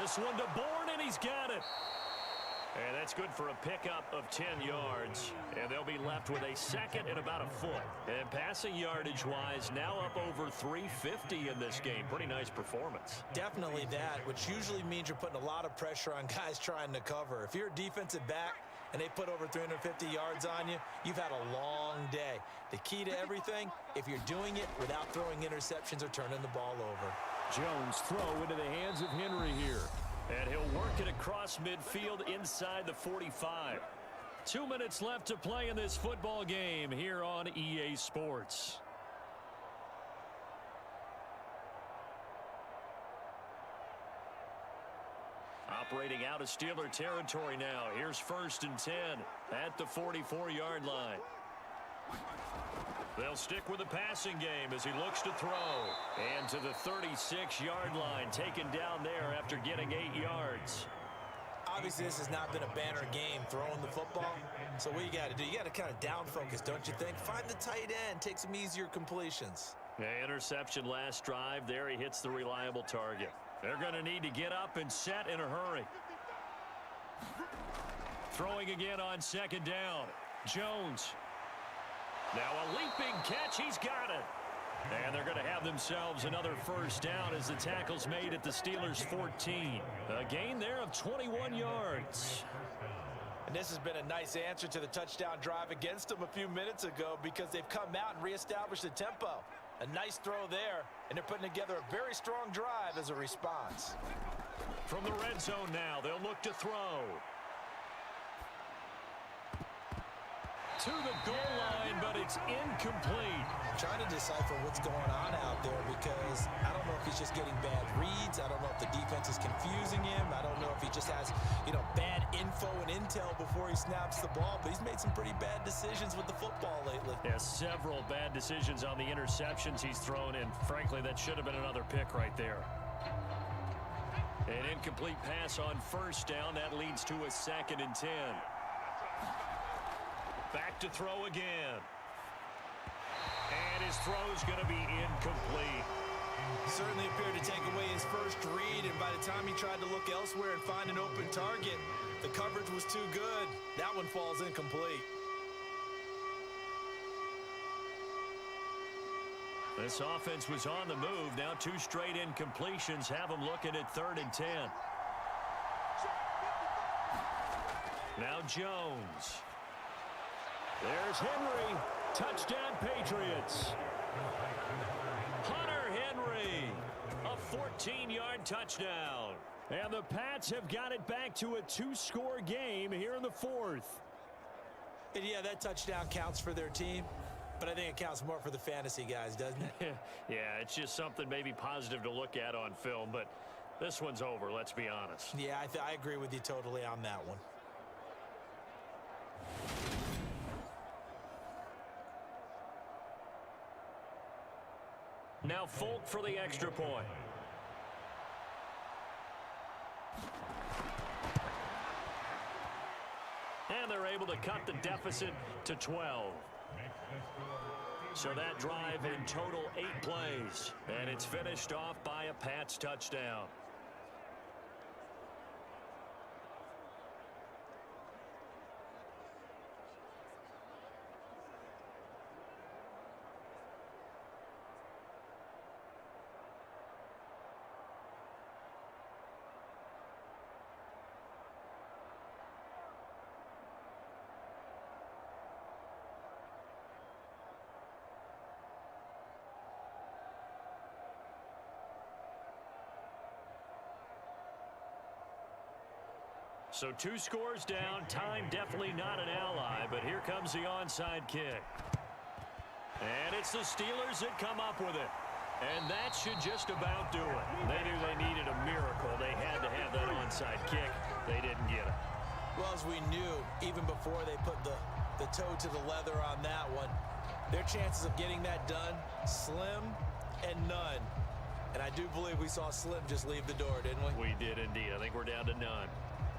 This one to Bourne, and he's got it. And that's good for a pickup of 10 yards. And they'll be left with a second and about a foot. And passing yardage-wise, now up over 350 in this game. Pretty nice performance. Definitely that, which usually means you're putting a lot of pressure on guys trying to cover. If you're a defensive back and they put over 350 yards on you, you've had a long day. The key to everything, if you're doing it without throwing interceptions or turning the ball over. Jones throw into the hands of Henry here. And he'll work it across midfield inside the 45. 2 minutes left to play in this football game here on EA Sports. Operating out of Steeler territory now. Here's 1st and 10 at the 44-yard line. They'll stick with the passing game as he looks to throw. And to the 36-yard line, taken down there after getting 8 yards. Obviously, this has not been a banner game throwing the football. So what you got to do, you got to kind of down focus, don't you think? Find the tight end, take some easier completions. Yeah, interception last drive. There he hits the reliable target. They're going to need to get up and set in a hurry. Throwing again on 2nd down. Jones. Now a leaping catch. He's got it. And they're going to have themselves another 1st down as the tackle's made at the Steelers' 14. A gain there of 21 yards. And this has been a nice answer to the touchdown drive against them a few minutes ago because they've come out and reestablished the tempo. A nice throw there, and they're putting together a very strong drive as a response. From the red zone now, they'll look to throw. To the goal line, but it's incomplete. I'm trying to decipher what's going on out there because I don't know if he's just getting bad reads. I don't know if the defense is confusing him. I don't know if he just has, bad info and intel before he snaps the ball. But he's made some pretty bad decisions with the football lately. Yeah, several bad decisions on the interceptions he's thrown, and frankly, that should have been another pick right there. An incomplete pass on 1st down. That leads to a 2nd and 10. Back to throw again. And his throw's going to be incomplete. Certainly appeared to take away his first read, and by the time he tried to look elsewhere and find an open target, the coverage was too good. That one falls incomplete. This offense was on the move. Now 2 straight incompletions have them looking at 3rd and 10. Now Jones. There's Henry. Touchdown, Patriots. Hunter Henry. A 14-yard touchdown. And the Pats have got it back to a 2-score game here in the 4th. And yeah, that touchdown counts for their team, but I think it counts more for the fantasy guys, doesn't it? Yeah, it's just something maybe positive to look at on film, but this one's over, let's be honest. Yeah, I agree with you totally on that one. Now Folk for the extra point. And they're able to cut the deficit to 12. So that drive in total 8 plays. And it's finished off by a Pats touchdown. So 2 scores down. Time definitely not an ally, but here comes the onside kick. And it's the Steelers that come up with it. And that should just about do it. They knew they needed a miracle. They had to have that onside kick. They didn't get it. Well, as we knew, even before they put the toe to the leather on that one, their chances of getting that done, slim and none. And I do believe we saw Slim just leave the door, didn't we? We did indeed. I think we're down to none.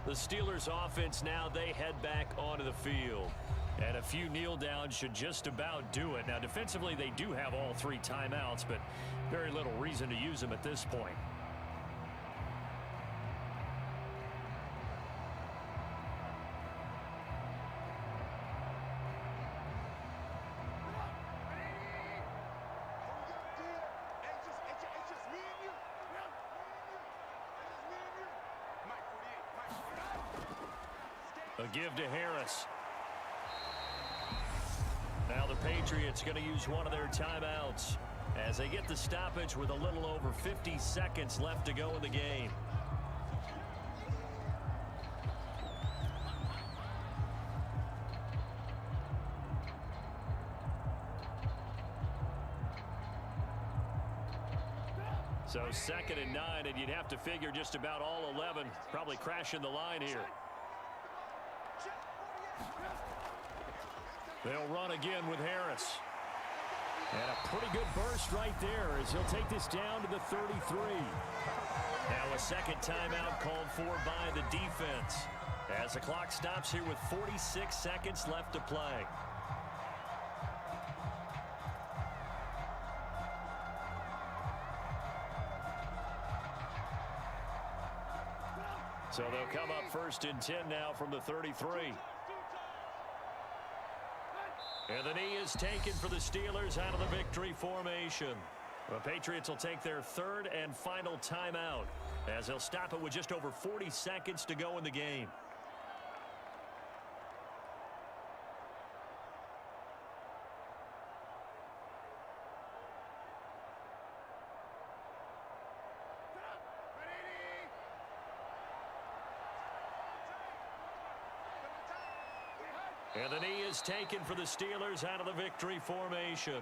The Steelers offense now, they head back onto the field. And a few kneel downs should just about do it. Now, defensively, they do have all 3 timeouts, but very little reason to use them at this point. A give to Harris. Now the Patriots going to use one of their timeouts as they get the stoppage with a little over 50 seconds left to go in the game. So 2nd and 9, and you'd have to figure just about all 11 probably crashing the line here. They'll run again with Harris. And a pretty good burst right there as he'll take this down to the 33. Now a second timeout called for by the defense as the clock stops here with 46 seconds left to play. So they'll come up 1st and 10 now from the 33. And the knee is taken for the Steelers out of the victory formation. The Patriots will take their 3rd and final timeout as they'll stop it with just over 40 seconds to go in the game. And the knee is taken for the Steelers out of the victory formation.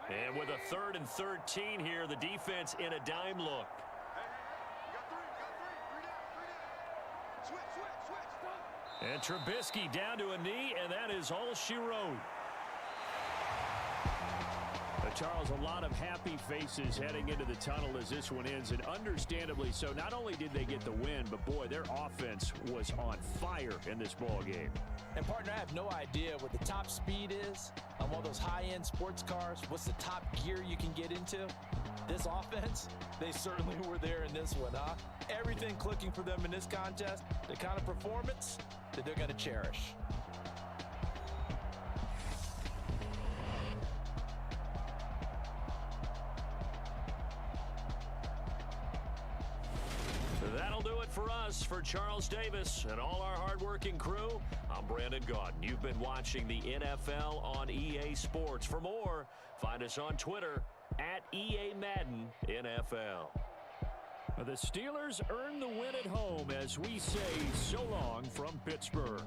And with a 3rd and 13 here, the defense in a dime look. And Trubisky down to a knee, and that is all she wrote. Charles, a lot of happy faces heading into the tunnel as this one ends, and understandably so. Not only did they get the win, but boy, their offense was on fire in this ball game. And partner, I have no idea what the top speed is on one of those high-end sports cars. What's the top gear you can get into? This offense, they certainly were there in this one, huh? Everything clicking for them in this contest, the kind of performance that they're going to cherish. That'll do it for us. For Charles Davis and all our hardworking crew, I'm Brandon Gaudin. You've been watching the NFL on EA Sports. For more, find us on Twitter at EA Madden NFL. The Steelers earn the win at home as we say so long from Pittsburgh.